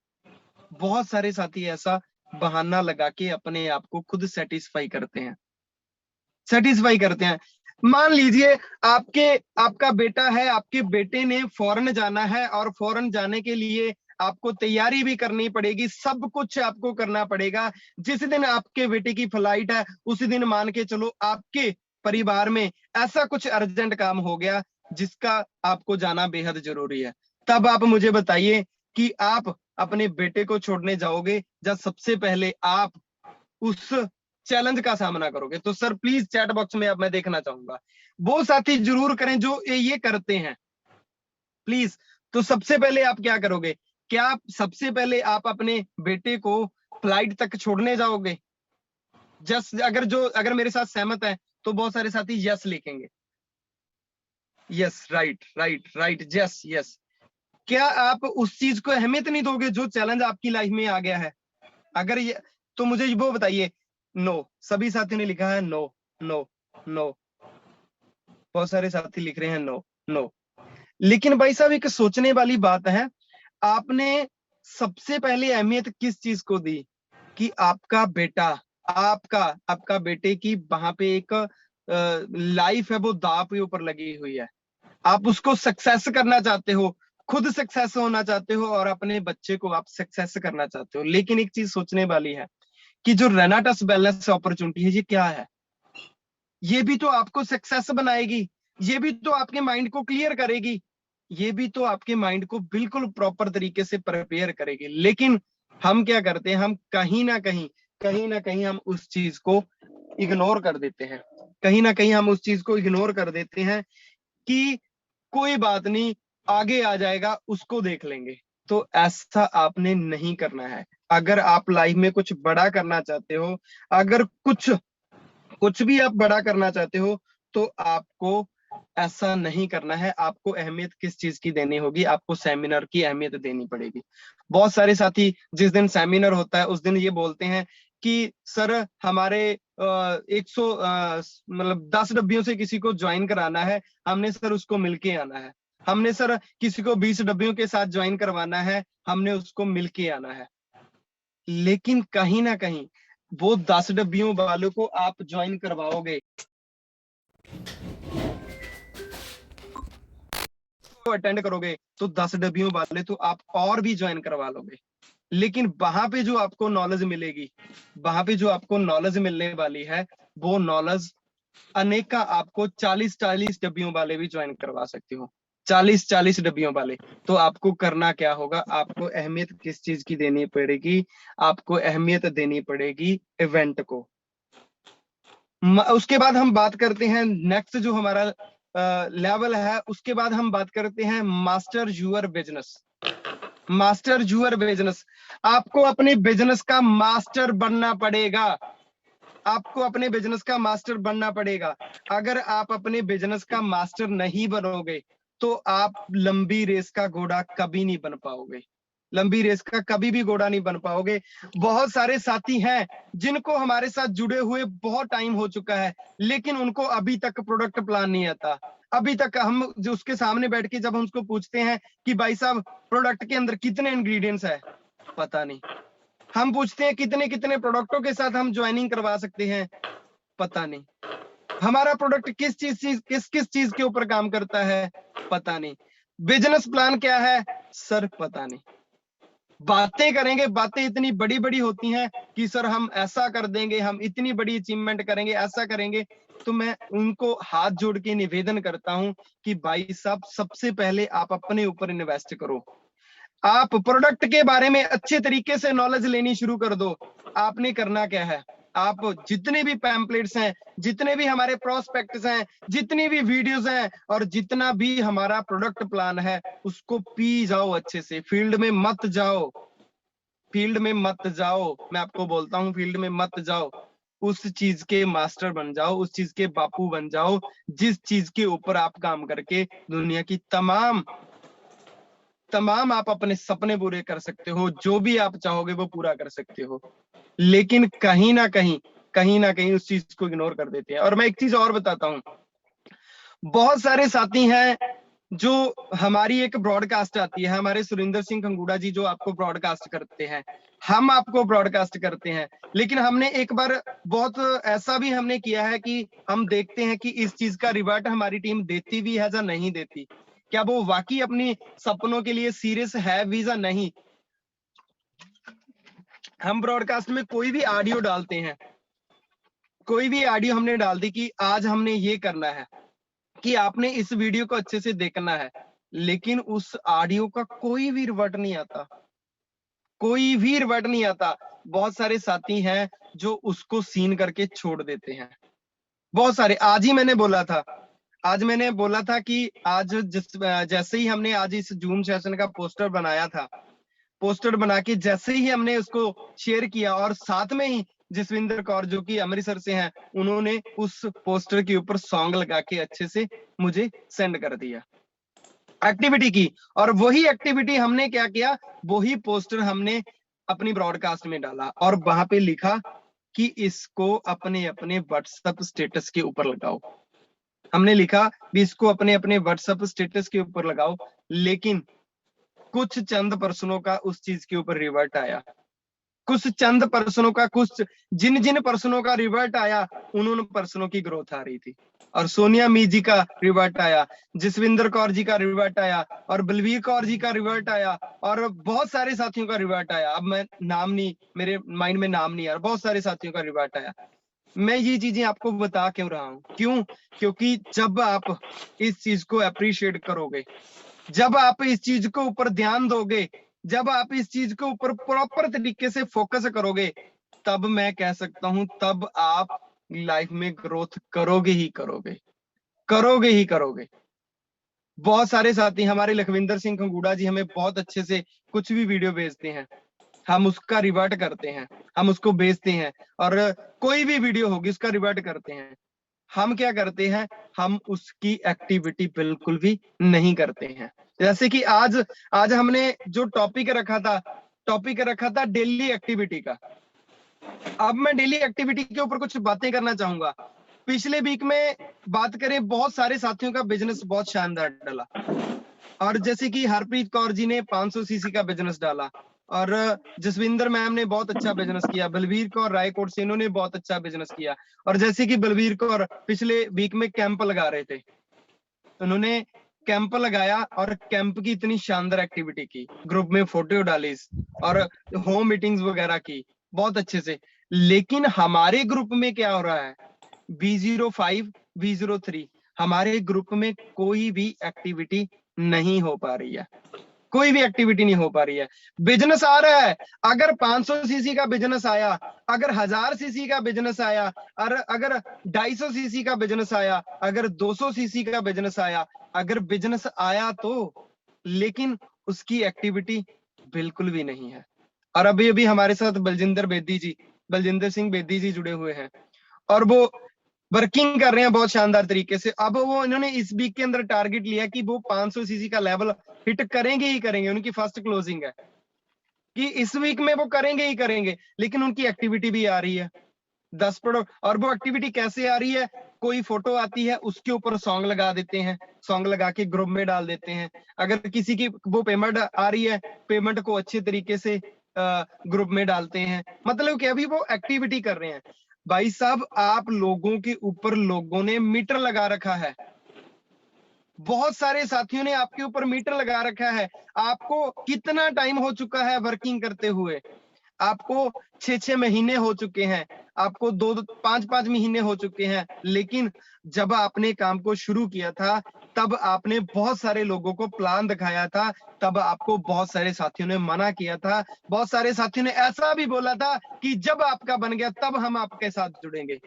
बहुत सारे साथी ऐसा बहाना लगा के अपने आप को खुद सेटिस्फाई करते हैं। मान लीजिए आपका बेटा है, आपके बेटे ने फॉरेन जाना है, और फॉरेन जाने के लिए आपको तैयारी भी करनी पड़ेगी, सब कुछ आपको करना पड़ेगा। जिस दिन आपके बेटे की फ्लाइट है, उसी दिन मान के चलो आपके परिवार में ऐसा कुछ अर्जेंट काम हो गया जिसका आपको जाना बेहद जरूरी है। तब आप मुझे बताइए कि आप अपने बेटे को छोड़ने जाओगे, जब सबसे पहले आप उस चैलेंज का सामना करोगे। तो सर प्लीज चैट बॉक्स में अब मैं देखना चाहूंगा, वो साथी जरूर करें जो ये करते हैं, प्लीज। तो सबसे पहले आप क्या करोगे? क्या सबसे पहले आप अपने बेटे को फ्लाइट तक छोड़ने जाओगे? अगर मेरे साथ सहमत है तो बहुत सारे साथी यस लिखेंगे। Yes, right right right, yes yes. क्या आप उस चीज को अहमियत नहीं दोगे जो चैलेंज आपकी लाइफ में आ गया है? अगर ये, तो मुझे वो बताइए। नो, सभी साथियों ने लिखा है नो नो नो, बहुत सारे साथी लिख रहे हैं नो नो। लेकिन भाई साहब एक सोचने वाली बात है, आपने सबसे पहले अहमियत किस चीज को दी? कि आपका बेटा, आपका बेटे की वहां पे एक लाइफ है वो दांव के ऊपर लगी हुई है। आप उसको सक्सेस करना चाहते हो, खुद सक्सेस होना चाहते हो और अपने बच्चे को आप सक्सेस करना चाहते हो। लेकिन एक चीज सोचने वाली है कि जो रेनाटस वेलनेस अपॉर्चुनिटी है ये क्या है? ये भी तो आपको सक्सेस बनाएगी, ये भी तो आपके माइंड को क्लियर करेगी, ये भी तो आपके माइंड को बिल्कुल प्रॉपर तरीके से प्रिपेयर करेगी। लेकिन हम क्या करते हैं, हम कहीं ना कहीं हम उस चीज को इग्नोर कर देते हैं, कहीं ना कहीं हम उस चीज को इग्नोर कर देते हैं कि कोई बात नहीं, आगे आ जाएगा, उसको देख लेंगे। तो ऐसा आपने नहीं करना है। अगर आप लाइफ में कुछ बड़ा करना चाहते हो, अगर कुछ भी आप बड़ा करना चाहते हो, तो आपको ऐसा नहीं करना है। आपको अहमियत किस चीज की देनी होगी? आपको सेमिनार की अहमियत देनी पड़ेगी। बहुत सारे साथी जिस दिन सेमिनार होता है उस दिन ये बोलते हैं कि सर हमारे 10 डब्बियों से किसी को ज्वाइन कराना है, हमने सर उसको मिलके आना है। हमने सर किसी को 20 डब्बियों के साथ ज्वाइन करवाना है, हमने उसको मिलके आना है। लेकिन कहीं ना कहीं वो 10 डब्बियों वालों को आप ज्वाइन करवाओगे, अटेंड करोगे, तो 10 डब्बियों वाले तो आप और भी ज्वाइन करवा लोगे। लेकिन वहां पे जो आपको नॉलेज मिलेगी, वहां पे जो आपको नॉलेज मिलने वाली है, वो नॉलेज अनेका आपको 40 डब्बियों वाले भी ज्वाइन करवा सकते हो। 40 डब्बियों वाले। तो आपको करना क्या होगा? आपको अहमियत किस चीज की देनी पड़ेगी? आपको अहमियत देनी पड़ेगी इवेंट को। उसके बाद हम बात करते हैं नेक्स्ट जो हमारा लेवल है, उसके बाद हम बात करते हैं master your business. Master your business, आपको अपने बिजनेस का मास्टर बनना पड़ेगा। आपको अपने बिजनेस का मास्टर बनना पड़ेगा। अगर आप अपने बिजनेस का मास्टर नहीं बनोगे तो आप लंबी रेस का घोड़ा कभी नहीं बन पाओगे। लंबी रेस का कभी भी घोड़ा नहीं बन पाओगे। बहुत सारे साथी हैं जिनको हमारे साथ जुड़े हुए बहुत टाइम हो चुका है, लेकिन उनको अभी तक प्रोडक्ट प्लान नहीं आता। अभी तक हम जो उसके सामने बैठ के जब हम उसको पूछते हैं कि भाई साहब प्रोडक्ट के अंदर कितने इंग्रेडिएंट्स है, पता नहीं। हम पूछते हैं कितने कितने प्रोडक्टों के साथ हम ज्वाइनिंग करवा सकते हैं, पता नहीं। हमारा प्रोडक्ट किस चीज के ऊपर काम करता है, पता नहीं। बिजनेस प्लान क्या है सर, पता नहीं। बातें करेंगे, बातें इतनी बड़ी बड़ी होती हैं कि सर हम ऐसा कर देंगे, हम इतनी बड़ी अचीवमेंट करेंगे, ऐसा करेंगे। तो मैं उनको हाथ जोड़ के निवेदन करता हूं कि भाई साहब सबसे पहले आप अपने ऊपर इन्वेस्ट करो। आप प्रोडक्ट के बारे में अच्छे तरीके से नॉलेज लेनी शुरू कर दो। आपने करना क्या है, आप जितने भी पैम्पलेट्स हैं, जितने भी हमारे प्रोस्पेक्ट्स हैं, जितनी भी वीडियोस हैं और जितना भी हमारा प्रोडक्ट प्लान है, उसको पी जाओ अच्छे से। फील्ड में मत जाओ, फील्ड में मत जाओ, मैं आपको बोलता हूं फील्ड में मत जाओ। उस चीज के मास्टर बन जाओ, उस चीज के बापू बन जाओ जिस चीज के ऊपर आप काम करके दुनिया की तमाम आप अपने सपने पूरे कर सकते हो। जो भी आप चाहोगे वो पूरा कर सकते हो। लेकिन कहीं ना कहीं उस चीज को इग्नोर कर देते हैं। और मैं एक चीज और बताता हूं, बहुत सारे साथी हैं जो हमारी एक ब्रॉडकास्ट आती है, हमारे सुरेंद्र सिंह खंगूड़ा जी जो आपको ब्रॉडकास्ट करते हैं, हम आपको ब्रॉडकास्ट करते हैं। लेकिन हमने एक बार बहुत ऐसा भी हमने किया है कि हम देखते हैं कि इस चीज का रिवर्ट हमारी टीम देती भी है या नहीं देती, क्या वो वाकई अपनी सपनों के लिए सीरियस है भी या नहीं। हम ब्रॉडकास्ट में कोई भी ऑडियो डालते हैं, कोई भी ऑडियो हमने डाल दी कि आज हमने ये करना है, कि आपने इस वीडियो को अच्छे से देखना है, लेकिन उस ऑडियो का कोई भी रिवर्ट नहीं आता, कोई भी रिवर्ट नहीं आता। बहुत सारे साथी हैं जो उसको सीन करके छोड़ देते हैं, बहुत सारे। आज ही मैंने बोला था कि आज जैसे ही हमने आज इस जूम सेशन का पोस्टर बनाया था, पोस्टर बना के जैसे ही हमने उसको शेयर किया, और साथ में ही जसविंदर कौर जो कि अमृतसर से हैं, उन्होंने उस पोस्टर के ऊपर सॉन्ग लगा के अच्छे से मुझे सेंड कर दिया, एक्टिविटी की। और वही एक्टिविटी हमने क्या किया, वही पोस्टर हमने अपनी ब्रॉडकास्ट में डाला और वहां पे लिखा कि इसको अपने अपने व्हाट्सएप स्टेटस के ऊपर लगाओ। हमने लिखा भी इसको अपने अपने व्हाट्सएप स्टेटस के ऊपर लगाओ, लेकिन कुछ चंद पर्सनों का उस चीज के ऊपर रिवर्ट आया, कुछ चंद पर्सनों का, कुछ जिन पर्सनों का रिवर्ट आया, उन पर्सनों की ग्रोथ आ रही थी। और सोनिया मी जी का रिवर्ट आया, जसविंदर कौर जी का रिवर्ट आया, और बलवीर कौर जी का रिवर्ट आया, और बहुत सारे साथियों का रिवर्ट आया। अब मैं नाम नहीं, मेरे माइंड में नाम नहीं आ रहा, बहुत सारे साथियों का रिवर्ट आया। मैं ये चीजें आपको बता क्यों रहा हूं, क्यों? क्योंकि जब आप इस चीज को अप्रिशिएट करोगे, जब आप इस चीज को ऊपर ध्यान दोगे, जब आप इस चीज के ऊपर प्रॉपर तरीके से फोकस करोगे, तब मैं कह सकता हूं तब आप लाइफ में ग्रोथ करोगे ही करोगे, करोगे ही करोगे। बहुत सारे साथी हमारे लखविंदर सिंह खंगूड़ा जी हमें बहुत अच्छे से कुछ भी वीडियो भेजते हैं, हम उसका रिवर्ट करते हैं, हम उसको भेजते हैं, और कोई भी वीडियो होगी उसका रिवर्ट करते हैं। हम क्या करते हैं, हम उसकी एक्टिविटी बिल्कुल भी नहीं करते हैं। जैसे कि आज हमने जो टॉपिक रखा था डेली एक्टिविटी का। अब मैं डेली एक्टिविटी के ऊपर कुछ बातें करना चाहूंगा। पिछले वीक में बात करें, बहुत सारे साथियों का बिजनेस बहुत शानदार डाला, और जैसे कि हरप्रीत कौर जी ने 500 सीसी का बिजनेस डाला, और जसविंदर मैम ने बहुत अच्छा बिजनेस किया, बलवीर कौर रायकोट से इन्होंने बहुत अच्छा बिजनेस किया। और जैसे कि बलवीर कौर पिछले वीक में कैंप लगा रहे थे, उन्होंने कैंप लगाया और कैंप की इतनी शानदार एक्टिविटी की, ग्रुप में फोटो डाली और होम मीटिंग्स वगैरह की बहुत अच्छे से। लेकिन हमारे ग्रुप में क्या हो रहा है, B05 B03 हमारे ग्रुप में कोई भी एक्टिविटी नहीं हो पा रही है, कोई भी एक्टिविटी नहीं हो पा रही है। बिजनेस आ रहा है, अगर 500 सीसी का बिजनेस आया, अगर 1000 सीसी का बिजनेस आया, और अगर 250 सीसी का बिजनेस आया, अगर 200 सीसी का बिजनेस आया, अगर बिजनेस आया तो, लेकिन उसकी एक्टिविटी बिल्कुल भी नहीं है। और अभी हमारे साथ बलजिंदर सिंह बेदी जी जुड़े हुए हैं, और वो वर्किंग कर रहे हैं बहुत शानदार तरीके से। अब वो इन्होंने इस वीक के अंदर टारगेट लिया कि वो 500 सीसी का लेवल हिट करेंगे ही करेंगे, उनकी फर्स्ट क्लोजिंग है कि इस वीक में वो करेंगे ही करेंगे। लेकिन उनकी एक्टिविटी भी आ रही है 10 प्रोडक्ट, और वो एक्टिविटी कैसे आ रही है, कोई फोटो आती है उसके ऊपर सॉन्ग लगा देते हैं, सॉन्ग लगा के ग्रुप में डाल देते हैं। अगर किसी की वो पेमेंट आ रही है, पेमेंट को अच्छे तरीके से ग्रुप में डालते हैं, मतलब कि अभी वो एक्टिविटी कर रहे हैं। भाई साहब, आप लोगों के ऊपर लोगों ने मीटर लगा रखा है, बहुत सारे साथियों ने आपके ऊपर मीटर लगा रखा है। आपको कितना टाइम हो चुका है वर्किंग करते हुए, आपको 6-6 महीने हो चुके हैं, आपको 2-5 महीने हो चुके हैं। लेकिन जब आपने काम को शुरू किया था, तब आपने बहुत सारे लोगों को प्लान दिखाया था, तब आपको बहुत सारे साथियों ने मना किया था, बहुत सारे साथियों ने ऐसा भी बोला था कि जब आपका बन गया तब हम आपके साथ जुड़ेंगे।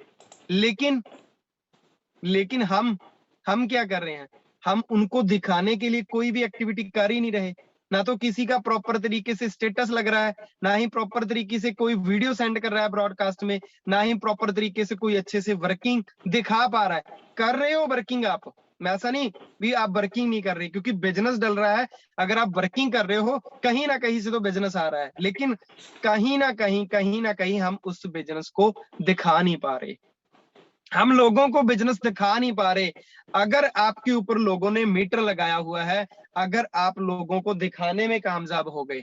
लेकिन हम क्या कर रहे हैं, हम उनको दिखाने के लिए कोई भी एक्टिविटी कर ही नहीं रहे। ना तो किसी का प्रॉपर तरीके से स्टेटस लग रहा है, ना ही प्रॉपर तरीके से कोई वीडियो सेंड कर रहा है ब्रॉडकास्ट में, ना ही प्रॉपर तरीके से कोई अच्छे से वर्किंग दिखा पा रहा है। कर रहे हो वर्किंग आप, मैं ऐसा नहीं भी आप वर्किंग नहीं कर रहे, क्योंकि बिजनेस डल रहा है। अगर आप वर्किंग कर रहे हो, कहीं ना कहीं से तो बिजनेस आ रहा है, लेकिन कहीं ना कहीं हम उस बिजनेस को दिखा नहीं पा रहे, हम लोगों को बिजनेस दिखा नहीं पा रहे। अगर आपके ऊपर लोगों ने मीटर लगाया हुआ है, अगर आप लोगों को दिखाने में कामयाब हो गए,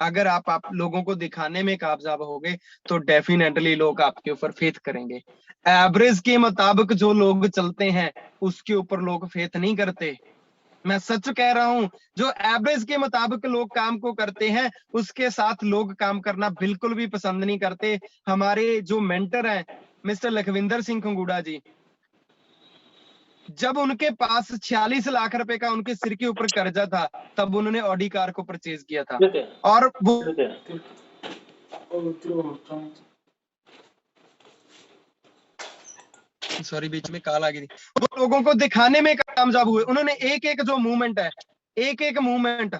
अगर आप लोगों को दिखाने में कामयाब हो गए, तो डेफिनेटली लोग आपके ऊपर फेथ करेंगे। एवरेज के मुताबिक जो लोग चलते हैं, उसके ऊपर लोग फेथ नहीं करते। मैं सच कह रहा हूं, जो एवरेज के मुताबिक लोग काम को करते हैं, उसके साथ लोग काम करना बिल्कुल भी पसंद नहीं करते। हमारे जो मेंटर हैं मिस्टर लखविंदर सिंह खंगूड़ा जी, जब उनके पास 46 लाख रुपए का उनके सिर के ऊपर कर्जा था, तब उन्होंने ऑडी कार को परचेज किया था। और वो सॉरी बीच में कॉल आ गई थी, वो लोगों को दिखाने में कामयाब हुए। उन्होंने एक जो मूवमेंट है, एक मूवमेंट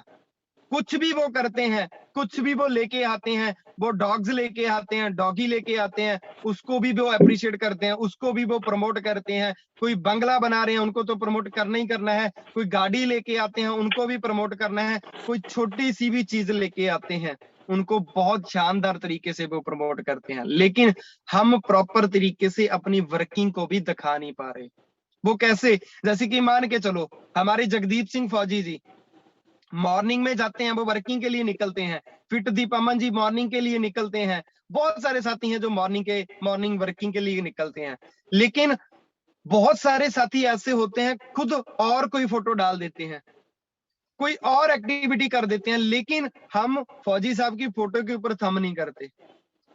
कुछ भी वो करते हैं, कुछ भी वो लेके आते हैं, वो डॉग्स लेके आते हैं, डॉगी लेके आते हैं, उसको भी वो अप्रिशिएट करते हैं, उसको भी वो प्रमोट करते हैं। कोई बंगला बना रहे हैं, उनको तो प्रमोट करना ही करना है। कोई गाड़ी लेके आते हैं, उनको भी प्रमोट करना है। कोई छोटी सी भी चीज लेके आते हैं, उनको बहुत शानदार तरीके से वो प्रमोट करते हैं। लेकिन हम प्रॉपर तरीके से अपनी वर्किंग को भी दिखा नहीं पा रहे। वो कैसे? जैसे कि मान के चलो, हमारे जगदीप सिंह फौजी जी मॉर्निंग में जाते हैं, वो वर्किंग के लिए निकलते हैं। फिट दीप अमन जी मॉर्निंग के लिए निकलते हैं। बहुत सारे साथी हैं जो मॉर्निंग वर्किंग के लिए निकलते हैं। लेकिन बहुत सारे साथी ऐसे होते हैं, खुद और कोई फोटो डाल देते हैं, कोई और एक्टिविटी कर देते हैं, लेकिन हम फौजी साहब की फोटो के ऊपर थंब नहीं करते।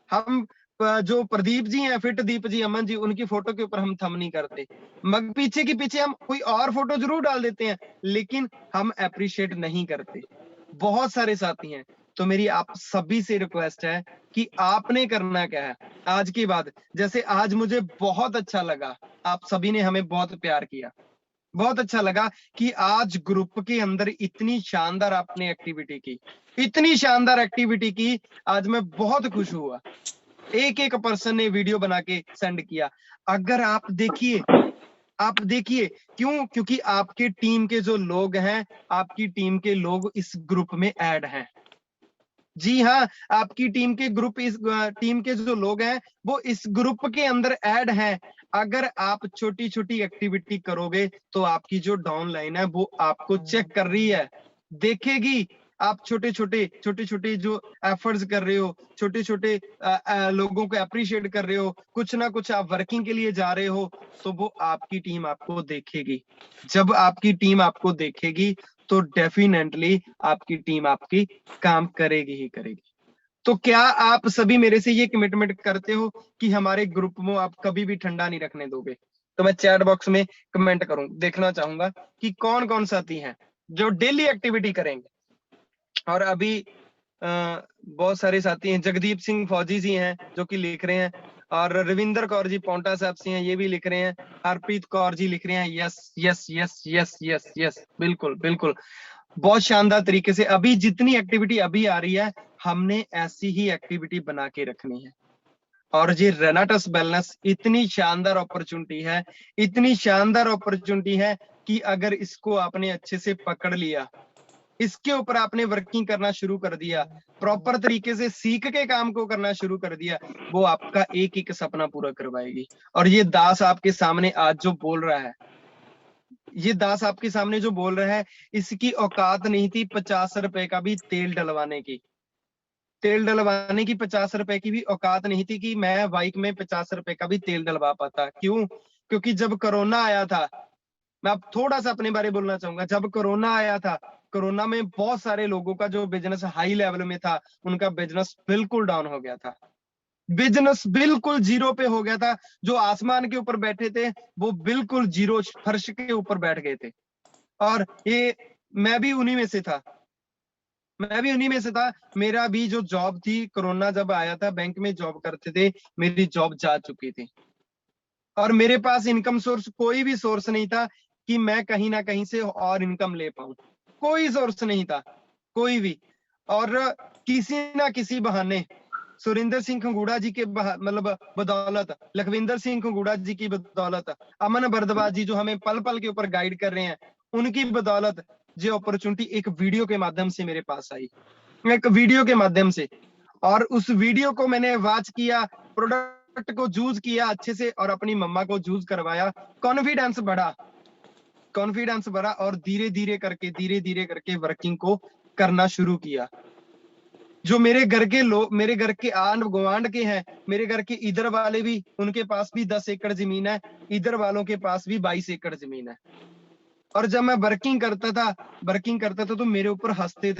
हम जो प्रदीप जी हैं, फिट दीप जी, अमन जी, उनकी फोटो के ऊपर हम थंब नहीं करते। मग पीछे की पीछे हम कोई और फोटो जरूर डाल देते हैं, लेकिन हम अप्रिशिएट नहीं करते। बहुत सारे साथी हैं। तो मेरी आप सभी से रिक्वेस्ट है कि आपने करना क्या है आज के बाद। जैसे आज मुझे बहुत अच्छा लगा, आप सभी ने हमें बहुत प्यार किया, बहुत अच्छा लगा कि आज ग्रुप के अंदर इतनी शानदार आपने एक्टिविटी की, इतनी शानदार एक्टिविटी की। आज मैं बहुत खुश हुआ। एक एक पर्सन ने वीडियो बना के सेंड किया। अगर आप देखिए क्यों? क्योंकि आपके टीम के जो लोग हैं, आपकी टीम के लोग इस ग्रुप में ऐड हैं। जी हाँ, आपकी टीम के टीम के जो लोग हैं वो इस ग्रुप के अंदर ऐड हैं। अगर आप छोटी छोटी एक्टिविटी करोगे तो आपकी जो डाउन लाइन है वो आपको चेक कर रही है, देखेगी। आप छोटे छोटे जो एफर्ट्स कर रहे हो, छोटे छोटे लोगों को अप्रिशिएट कर रहे हो, कुछ ना कुछ आप वर्किंग के लिए जा रहे हो, तो वो आपकी टीम आपको देखेगी। जब आपकी टीम आपको देखेगी तो डेफिनेटली आपकी टीम आपकी काम करेगी ही करेगी। तो क्या आप सभी मेरे से ये कमिटमेंट करते हो कि हमारे ग्रुप में आप कभी भी ठंडा नहीं रखने दोगे? तो मैं चैट बॉक्स में कमेंट देखना चाहूंगा कि कौन कौन साथी हैं जो डेली एक्टिविटी करेंगे। और अभी बहुत सारे साथी हैं, जगदीप सिंह फौजी जी हैं जो कि लिख रहे हैं, और रविंदर कौर जी पौंटा साहब से हैं, ये भी लिख रहे हैं। हरप्रीत कौर जी लिख रहे हैं yes yes yes yes yes yes, बिल्कुल बिल्कुल, बहुत शानदार तरीके से। अभी जितनी एक्टिविटी अभी आ रही है, हमने ऐसी ही एक्टिविटी बना के रखनी है। और ये रेनाटस वेलनेस इतनी शानदार अपॉर्चुनिटी है, इतनी शानदार अपॉर्चुनिटी है कि अगर इसको आपने अच्छे से पकड़ लिया, इसके ऊपर आपने वर्किंग करना शुरू कर दिया, प्रॉपर तरीके से सीख के काम को करना शुरू कर दिया, वो आपका एक एक सपना पूरा करवाएगी। और ये दास आपके सामने आज जो बोल रहा है, ये दास आपके सामने जो बोल रहा है, इसकी औकात नहीं थी 50 रुपए का भी तेल डलवाने की। तेल डलवाने की 50 रुपए की भी औकात नहीं थी कि मैं बाइक में 50 रुपए का भी तेल डलवा पाता। क्यों? क्योंकि जब कोरोना आया था, मैं अब थोड़ा सा अपने बारे में बोलना चाहूंगा। जब कोरोना आया था, कोरोना में बहुत सारे लोगों का जो बिजनेस हाई लेवल में था, उनका बिजनेस बिल्कुल डाउन हो गया था, बिजनेस बिल्कुल जीरो पे हो गया था। जो आसमान के ऊपर बैठे थे वो बिल्कुल जीरो फर्श के ऊपर बैठ गए थे। और ये मैं भी उन्हीं में से था, मेरा भी जो जॉब थी, कोरोना जब आया था, बैंक में जॉब करते थे, मेरी जॉब जा चुकी थी और मेरे पास इनकम सोर्स कोई भी सोर्स नहीं था कि मैं कहीं ना कहीं से और इनकम ले पाऊं। कोई सोर्स नहीं था, कोई भी। और किसी ना किसी बहाने सुरिंदर सिंह खंगूड़ा जी के मतलब बदौलत, लखविंदर सिंह खंगूड़ा जी की बदौलत, अमन बरदवाज जी जो हमें पल पल के ऊपर गाइड कर रहे हैं, उनकी बदौलत जो अपॉर्चुनिटी एक वीडियो के माध्यम से मेरे पास आई, एक वीडियो के माध्यम से। और उस वीडियो को मैंने वॉच किया, प्रोडक्ट को यूज किया अच्छे से और अपनी मम्मा को यूज करवाया। कॉन्फिडेंस बढ़ा और धीरे धीरे करके वर्किंग को करना शुरू किया। जो मेरे घर के लोग, मेरे घर के आंड गुआंढ के हैं, मेरे घर के इधर वाले भी, उनके पास भी 10 एकड़ जमीन है, इधर वालों के पास भी 22 एकड़ जमीन है। और जब मैं वर्किंग करता था तो मेरे ऊपर हंसते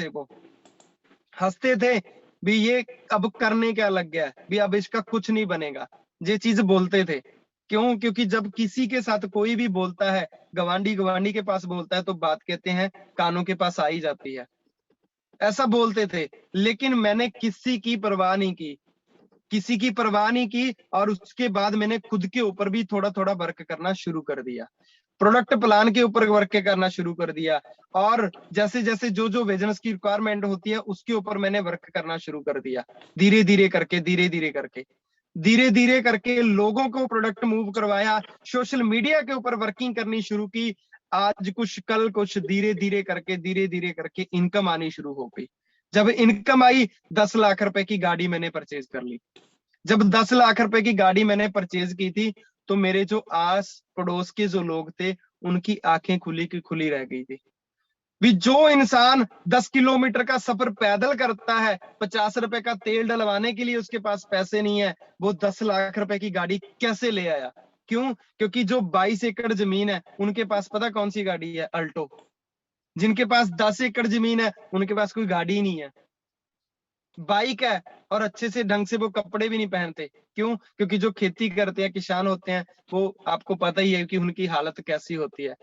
थे भी, ये अब करने क्या लग गया है भी, अब इसका कुछ नहीं बनेगा। ये चीज बोलते थे। क्यों? क्योंकि जब किसी के साथ कोई भी बोलता है, गवांडी के पास बोलता है, तो बात कहते हैं कानों के पास आ ही जाती है, ऐसा बोलते थे। लेकिन मैंने किसी की परवाह नहीं की और उसके बाद मैंने खुद के ऊपर भी थोड़ा थोड़ा वर्क करना शुरू कर दिया। प्रोडक्ट प्लान के ऊपर वर्क करना शुरू कर दिया, और जैसे जैसे जो जो बिजनेस की रिक्वायरमेंट होती है उसके ऊपर मैंने वर्क करना शुरू कर दिया। धीरे धीरे करके लोगों को प्रोडक्ट मूव करवाया, सोशल मीडिया के ऊपर वर्किंग करनी शुरू की। आज कुछ कल कुछ, धीरे धीरे करके इनकम आनी शुरू हो गई। जब इनकम आई, 10 लाख रुपए की गाड़ी मैंने परचेज कर ली। जब 10 लाख रुपए की गाड़ी मैंने परचेज की थी, तो मेरे जो आस पड़ोस के जो लोग थे उनकी आंखें खुली की खुली रह गई थी। भी जो इंसान 10 किलोमीटर का सफर पैदल करता है, 50 रुपए का तेल डलवाने के लिए उसके पास पैसे नहीं है, वो 10 लाख रुपए की गाड़ी कैसे ले आया? क्यों? क्योंकि जो 22 एकड़ जमीन है उनके पास पता कौन सी गाड़ी है? अल्टो। जिनके पास 10 एकड़ जमीन है उनके पास कोई गाड़ी नहीं है, बाइक है, और अच्छे से ढंग से वो कपड़े भी नहीं पहनते। क्यों? क्योंकि जो खेती करते हैं, किसान होते हैं, वो आपको पता ही है कि उनकी हालत कैसी होती है।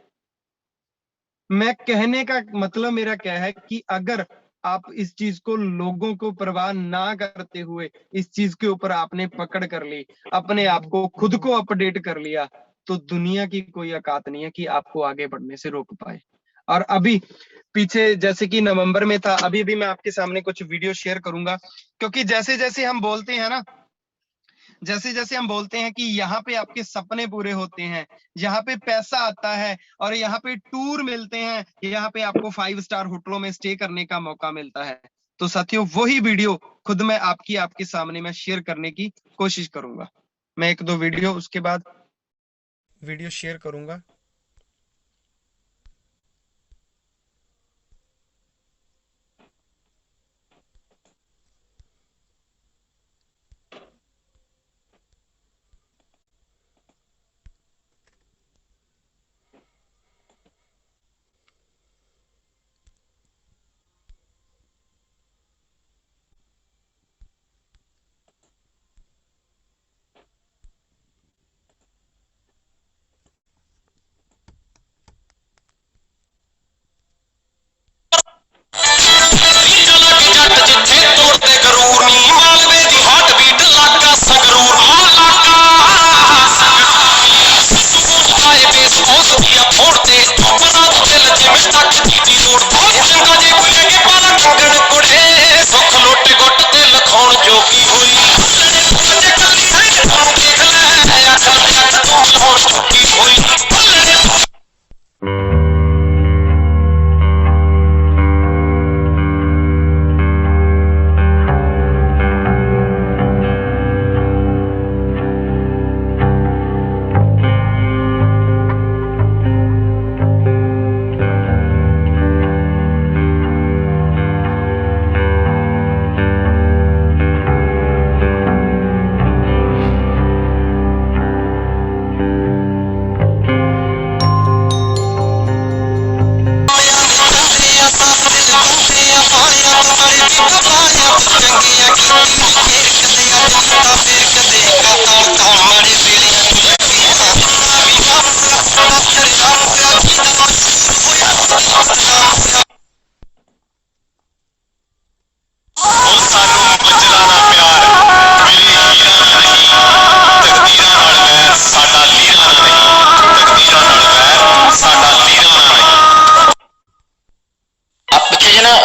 मैं कहने का मतलब मेरा क्या है कि अगर आप इस चीज को, लोगों को परवाह ना करते हुए इस चीज के ऊपर आपने पकड़ कर ली, अपने आप को, खुद को अपडेट कर लिया, तो दुनिया की कोई औकात नहीं है कि आपको आगे बढ़ने से रोक पाए। और अभी पीछे जैसे कि नवंबर में था, अभी भी मैं आपके सामने कुछ वीडियो शेयर करूंगा, क्योंकि जैसे जैसे हम बोलते हैं ना, जैसे जैसे हम बोलते हैं कि यहाँ पे आपके सपने पूरे होते हैं, यहाँ पे पैसा आता है, और यहाँ पे टूर मिलते हैं, यहाँ पे आपको 5 स्टार होटलों में स्टे करने का मौका मिलता है, तो साथियों वही वीडियो खुद मैं आपके सामने मैं शेयर करने की कोशिश करूंगा। मैं 1-2 वीडियो उसके बाद वीडियो शेयर करूंगा।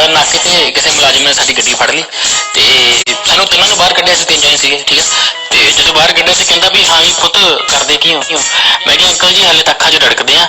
ਨਾਕੇ ਤੇ ਕਿਸੇ ਮੁਲਾਜ਼ਮ ਨੇ ਸਾਡੀ ਗੱਡੀ ਫੜ ਲਈ ਤੇ ਸਾਨੂੰ ਤਿੰਨਾਂ ਨੂੰ ਬਾਹਰ ਕੱਢਿਆ ਸੀ, 3 ਜਣੇ ਸੀਗੇ, ਠੀਕ ਹੈ। ਤੇ ਜਦੋਂ ਬਾਹਰ ਕੱਢਿਆ ਤੇ ਕਹਿੰਦਾ ਵੀ ਹਾਂ ਜੀ ਪੁੱਤ ਕਰਦੇ ਕੀ ਹੋ? ਮੈਂ ਕਿਹਾ ਅੰਕਲ ਜੀ ਹਾਲੇ ਤਾਂ ਅੱਖਾਂ 'ਚ ਰੜਕਦੇ ਆ।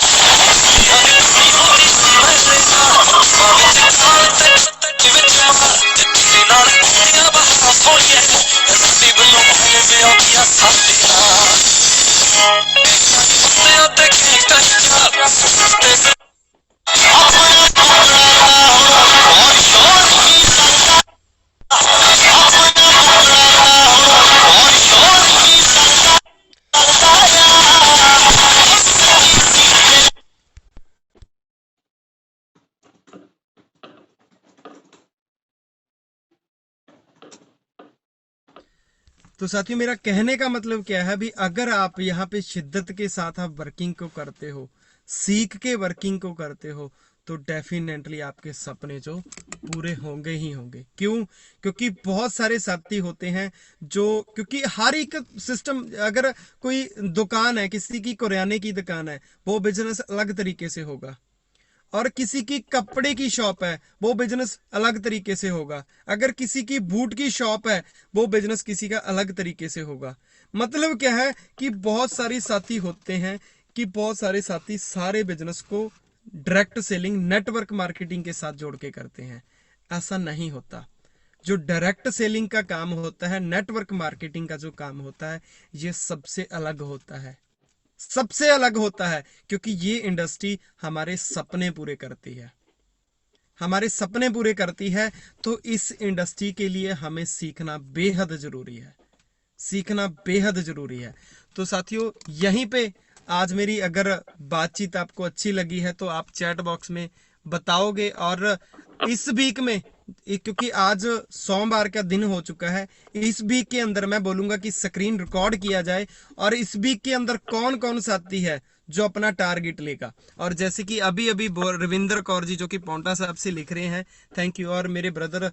तो साथियों मेरा कहने का मतलब क्या है भी, अगर आप यहाँ पे शिद्दत के साथ आप वर्किंग को करते हो, सीख के वर्किंग को करते हो, तो डेफिनेटली आपके सपने जो पूरे होंगे ही होंगे। क्यों? क्योंकि बहुत सारे साथी होते हैं जो, क्योंकि हर एक सिस्टम, अगर कोई दुकान है, किसी की किराने की दुकान है, वो बिजनेस अलग तरीके से होगा, और किसी की कपड़े की शॉप है, वो बिजनेस अलग तरीके से होगा। अगर किसी की बूट की शॉप है, वो बिजनेस किसी का अलग तरीके से होगा। मतलब क्या है कि बहुत सारे साथी होते हैं कि बहुत सारे साथी सारे बिजनेस को डायरेक्ट सेलिंग, नेटवर्क मार्केटिंग के साथ जोड़ के करते हैं। ऐसा नहीं होता। जो डायरेक्ट सेलिंग का काम होता है, नेटवर्क मार्केटिंग का जो काम होता है, ये सबसे अलग होता है, सबसे अलग होता है, क्योंकि ये इंडस्ट्री हमारे सपने पूरे करती है, हमारे सपने पूरे करती है। तो इस इंडस्ट्री के लिए हमें सीखना बेहद जरूरी है, सीखना बेहद जरूरी है। तो साथियों, यहीं पे आज मेरी अगर बातचीत आपको अच्छी लगी है तो आप चैट बॉक्स में बताओगे। और इस वीक में, क्योंकि आज सोमवार का दिन हो चुका है, इस वीक के अंदर मैं बोलूंगा कि स्क्रीन रिकॉर्ड किया जाए और इस वीक के अंदर कौन कौन साथी है जो अपना टारगेट लेगा। और जैसे कि अभी अभी रविंदर कौर जी जो कि पोंटा साहब से लिख रहे हैं, थैंक यू। और मेरे ब्रदर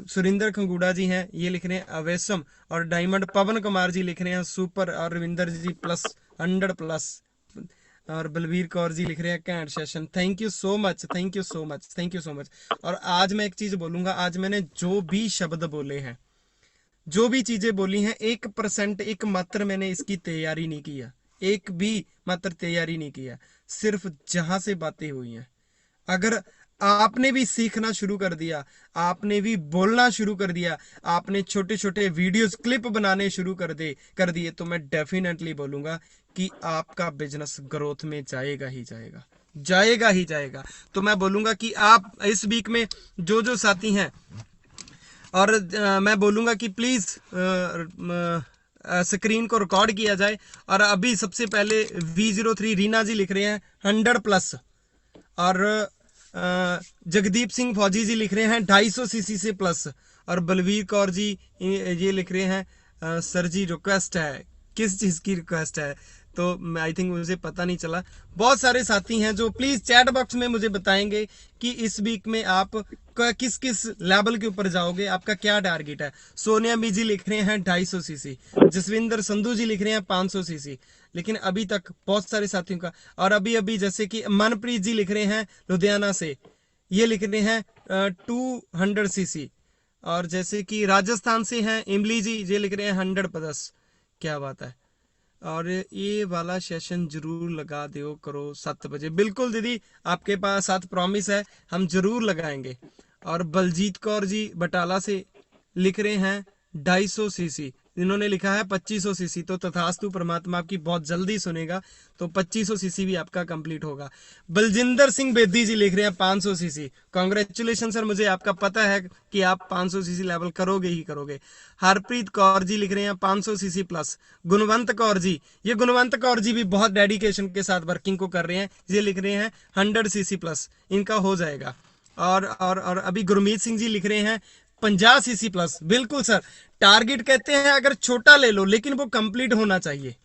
सुरिंदर खंगूड़ा जी हैं, ये लिख रहे हैं अवेसम। और डायमंड पवन कुमार जी लिख रहे हैं सुपर। और रविंदर जी प्लस 100+। और बलवीर कौर जी लिख रहे हैं कैंट session. Thank you so much, thank you so much, thank you so much. और आज मैं एक चीज बोलूंगा, आज मैंने जो भी शब्द बोले हैं, जो भी चीजें बोली हैं, 1% एक मात्र मैंने इसकी तैयारी नहीं किया, एक भी मात्र तैयारी नहीं किया, सिर्फ जहां से बातें हुई हैं। अगर आपने भी सीखना शुरू कर दिया, आपने भी बोलना शुरू कर दिया, आपने छोटे छोटे वीडियोस क्लिप बनाने शुरू कर दिए, तो मैं डेफिनेटली बोलूंगा कि आपका बिजनेस ग्रोथ में जाएगा ही जाएगा, जाएगा ही जाएगा। तो मैं बोलूंगा कि आप इस वीक में जो जो साथी हैं, और मैं बोलूंगा कि प्लीज स्क्रीन को रिकॉर्ड किया जाए। और अभी सबसे पहले V03 रीना जी लिख रहे हैं 100+। और जगदीप सिंह फौजी जी लिख रहे हैं 250 सीसी से प्लस। और बलवीर कौर जी ये लिख रहे हैं सर जी रिक्वेस्ट है, किस चीज की रिक्वेस्ट है, तो आई थिंक मुझे पता नहीं चला। बहुत सारे साथी हैं जो प्लीज चैट बॉक्स में मुझे बताएंगे कि इस वीक में आप किस किस लेवल के ऊपर जाओगे, आपका क्या टारगेट है। सोनिया मी जी लिख रहे हैं 250 सीसी। जसविंदर संधू जी लिख रहे हैं 500 सीसी। लेकिन अभी तक बहुत सारे साथियों का, और अभी अभी जैसे कि मनप्रीत जी लिख रहे हैं लुधियाना से, ये लिख रहे हैं 200 सीसी। और जैसे कि राजस्थान से हैं इमली जी, ये लिख रहे हैं 100+। क्या बात है। और ये वाला सेशन जरूर लगा दो करो 7 बजे। बिल्कुल दीदी, आपके पास साथ प्रॉमिस है, हम जरूर लगाएंगे। और बलजीत कौर जी बटाला से लिख रहे हैं 250 सीसी, इन्होंने लिखा है 2500 सीसी। तो तथास्तु, परमात्मा आपकी बहुत जल्दी सुनेगा, तो 2500 सीसी भी आपका कंप्लीट होगा। बलजिंदर सिंह बेदी जी लिख रहे हैं 500 सीसी। कांग्रेचुलेशन सर, मुझे आपका पता है कि आप 500 सीसी लेवल करोगे ही करोगे। हरप्रीत कौर जी लिख रहे हैं 500 सीसी प्लस। गुणवंत कौर जी, ये गुणवंत कौर जी भी बहुत डेडिकेशन के साथ वर्किंग को कर रहे हैं, ये लिख रहे हैं 100 सीसी प्लस, इनका हो जाएगा। और अभी गुरमीत सिंह जी लिख रहे हैं 50 सीसी प्लस। बिल्कुल सर, टारगेट कहते हैं अगर छोटा ले लो, लेकिन वो कंप्लीट होना चाहिए।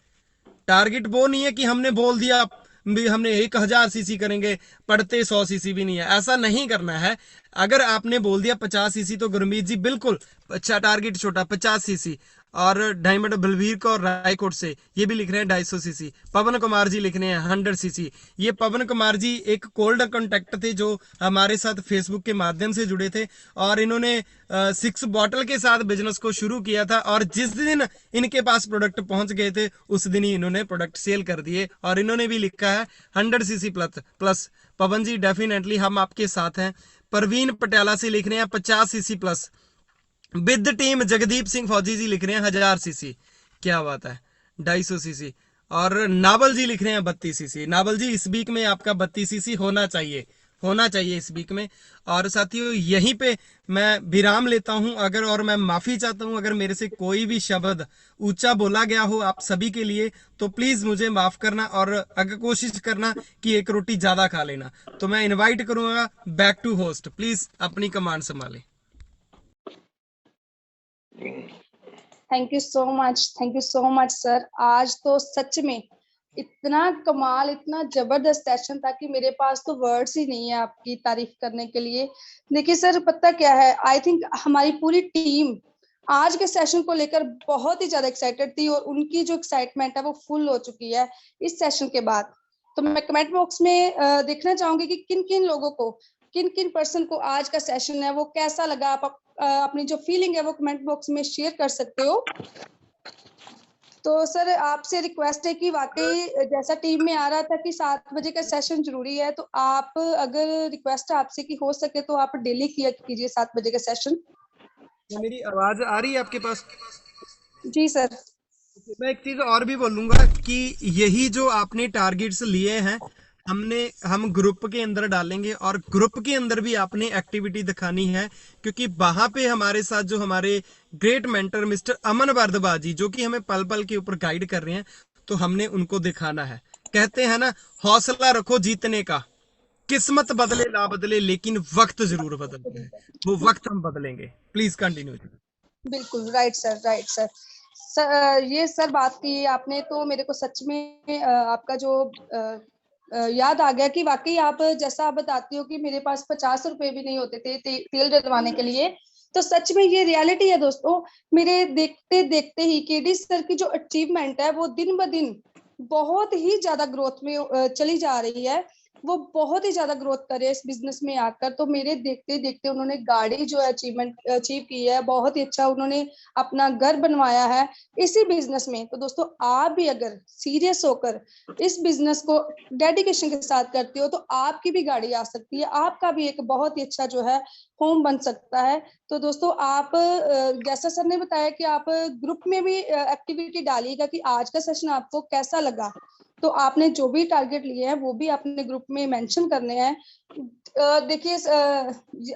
टारगेट वो नहीं है कि हमने बोल दिया हमने 1000 सीसी करेंगे, पढ़ते 100 सीसी भी नहीं है, ऐसा नहीं करना है। अगर आपने बोल दिया 50 सीसी, तो गुरमीत जी बिल्कुल अच्छा टारगेट, छोटा 50 सीसी। और डायमंड बलवीर कौर रायकोट से ये भी लिख रहे हैं 250 सीसी। पवन कुमार जी लिख रहे हैं 100 सीसी। ये पवन कुमार जी एक कोल्ड कॉन्टेक्ट थे जो हमारे साथ फेसबुक के माध्यम से जुड़े थे, और इन्होंने 6 बॉटल के साथ बिजनेस को शुरू किया था, और जिस दिन इनके पास प्रोडक्ट पहुंच गए थे उस दिन ही इन्होंने प्रोडक्ट सेल कर दिए। और इन्होंने भी लिखा है 100 सीसी प्लस। पवन जी डेफिनेटली हम आपके साथ हैं। परवीन पटियाला से लिख रहे हैं 50 CC plus. With team Jagdeep Singh फौजी जी लिख रहे हैं 1000 सीसी। क्या बात है, 250 सीसी। और नावल जी लिख रहे हैं 32 सीसी। नावल जी, इस वीक में आपका 32 सीसी होना चाहिए इस वीक में। और साथियों, यहीं पे मैं विराम लेता हूं अगर, और मैं माफी चाहता हूं अगर मेरे से कोई भी शब्द ऊंचा बोला गया हो आप सभी के लिए, तो प्लीज मुझे माफ करना। और अगर कोशिश करना कि एक रोटी ज्यादा खा लेना। तो मैं इनवाइट करूंगा बैक टू होस्ट, प्लीज अपनी कमांड संभालें। Thank you so much sir. आज तो सच में इतना कमाल, इतना जबरदस्त सेशन था कि मेरे पास तो वर्ड्स ही नहीं है आपकी तारीफ करने के लिए। देखिए सर, पता क्या है, आई थिंक हमारी पूरी टीम आज के सेशन को लेकर बहुत ही ज्यादा एक्साइटेड थी और उनकी जो एक्साइटमेंट है वो फुल हो चुकी है इस सेशन के बाद। तो मैं कमेंट बॉक्स में देखना चाहूंगी कि किन किन लोगों को, किन किन पर्सन को आज का सेशन है वो कैसा लगा। आप अपनी जो फीलिंग है वो कमेंट बॉक्स में शेयर कर सकते हो। तो सर आपसे रिक्वेस्ट है कि वाकई जैसा टीम में आ रहा था कि 7 बजे का सेशन जरूरी है, तो आप, अगर रिक्वेस्ट है आपसे कि हो सके तो आप डेली किया कीजिए 7 बजे का सेशन। मेरी आवाज आ रही है आपके पास? जी सर। मैं एक चीज और भी बोलूंगा कि यही जो आपने टारगेट्स लिए हैं हम ग्रुप के अंदर डालेंगे और ग्रुप के अंदर भी आपने एक्टिविटी दिखानी है, क्योंकि वहां पे हमारे साथ जो हमारे ग्रेट मेंटर मिस्टर अमन भारद्वाज जी, जो कि हमें पल पल के ऊपर गाइड कर रहे हैं, तो हमने उनको दिखाना है। कहते हैं ना, हौसला रखो जीतने का, किस्मत बदले ना बदले लेकिन वक्त जरूर बदलता है, वो वक्त हम बदलेंगे। Please continue. बिल्कुल right sir, right sir. Sir ये सर बात की आपने तो मेरे को सच में आपका जो याद आ गया कि वाकई आप जैसा आप बताती हो कि मेरे पास 50 रुपए भी नहीं होते थे तेल डलवाने के लिए, तो सच में ये रियलिटी है दोस्तों। मेरे देखते देखते ही केडी सर की जो अचीवमेंट है वो दिन ब दिन बहुत ही ज्यादा ग्रोथ में चली जा रही है। वो बहुत ही ज्यादा ग्रोथ करे इस बिजनेस में आकर। तो मेरे देखते देखते उन्होंने गाड़ी जो अचीव की है, बहुत ही अच्छा उन्होंने अपना घर बनवाया है इसी बिजनेस में। तो दोस्तों आप भी अगर सीरियस होकर इस बिजनेस को डेडिकेशन के साथ करते हो तो आपकी भी गाड़ी आ सकती है, आपका भी एक बहुत ही अच्छा जो है होम बन सकता है। तो दोस्तों आप जैसा सर ने बताया कि आप ग्रुप में भी एक्टिविटी डालिएगा कि आज का सेशन आपको कैसा लगा। तो आपने जो भी टारगेट लिए हैं वो भी अपने ग्रुप में मेंशन करने हैं। देखिए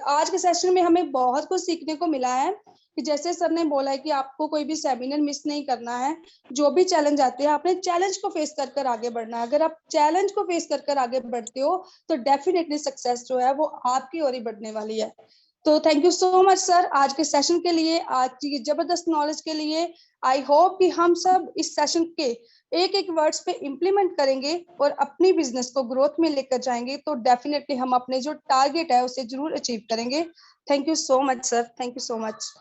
आज के सेशन में हमें बहुत कुछ सीखने को मिला है कि जैसे सर ने बोला है कि आपको कोई भी सेमिनार मिस नहीं करना है। जो भी चैलेंज आते हैं आपने चैलेंज को फेस कर आगे बढ़ना है। अगर आप चैलेंज को फेस कर आगे बढ़ते हो तो डेफिनेटली सक्सेस जो है वो आपकी ओर ही बढ़ने वाली है। तो thank you so much sir आज के सेशन के लिए, आज की जबरदस्त नॉलेज के लिए। आई होप कि हम सब इस सेशन के एक एक वर्ड्स पे इम्प्लीमेंट करेंगे और अपनी बिजनेस को ग्रोथ में लेकर जाएंगे, तो डेफिनेटली हम अपने जो टारगेट है उसे जरूर अचीव करेंगे। Thank you so much sir, thank you so much.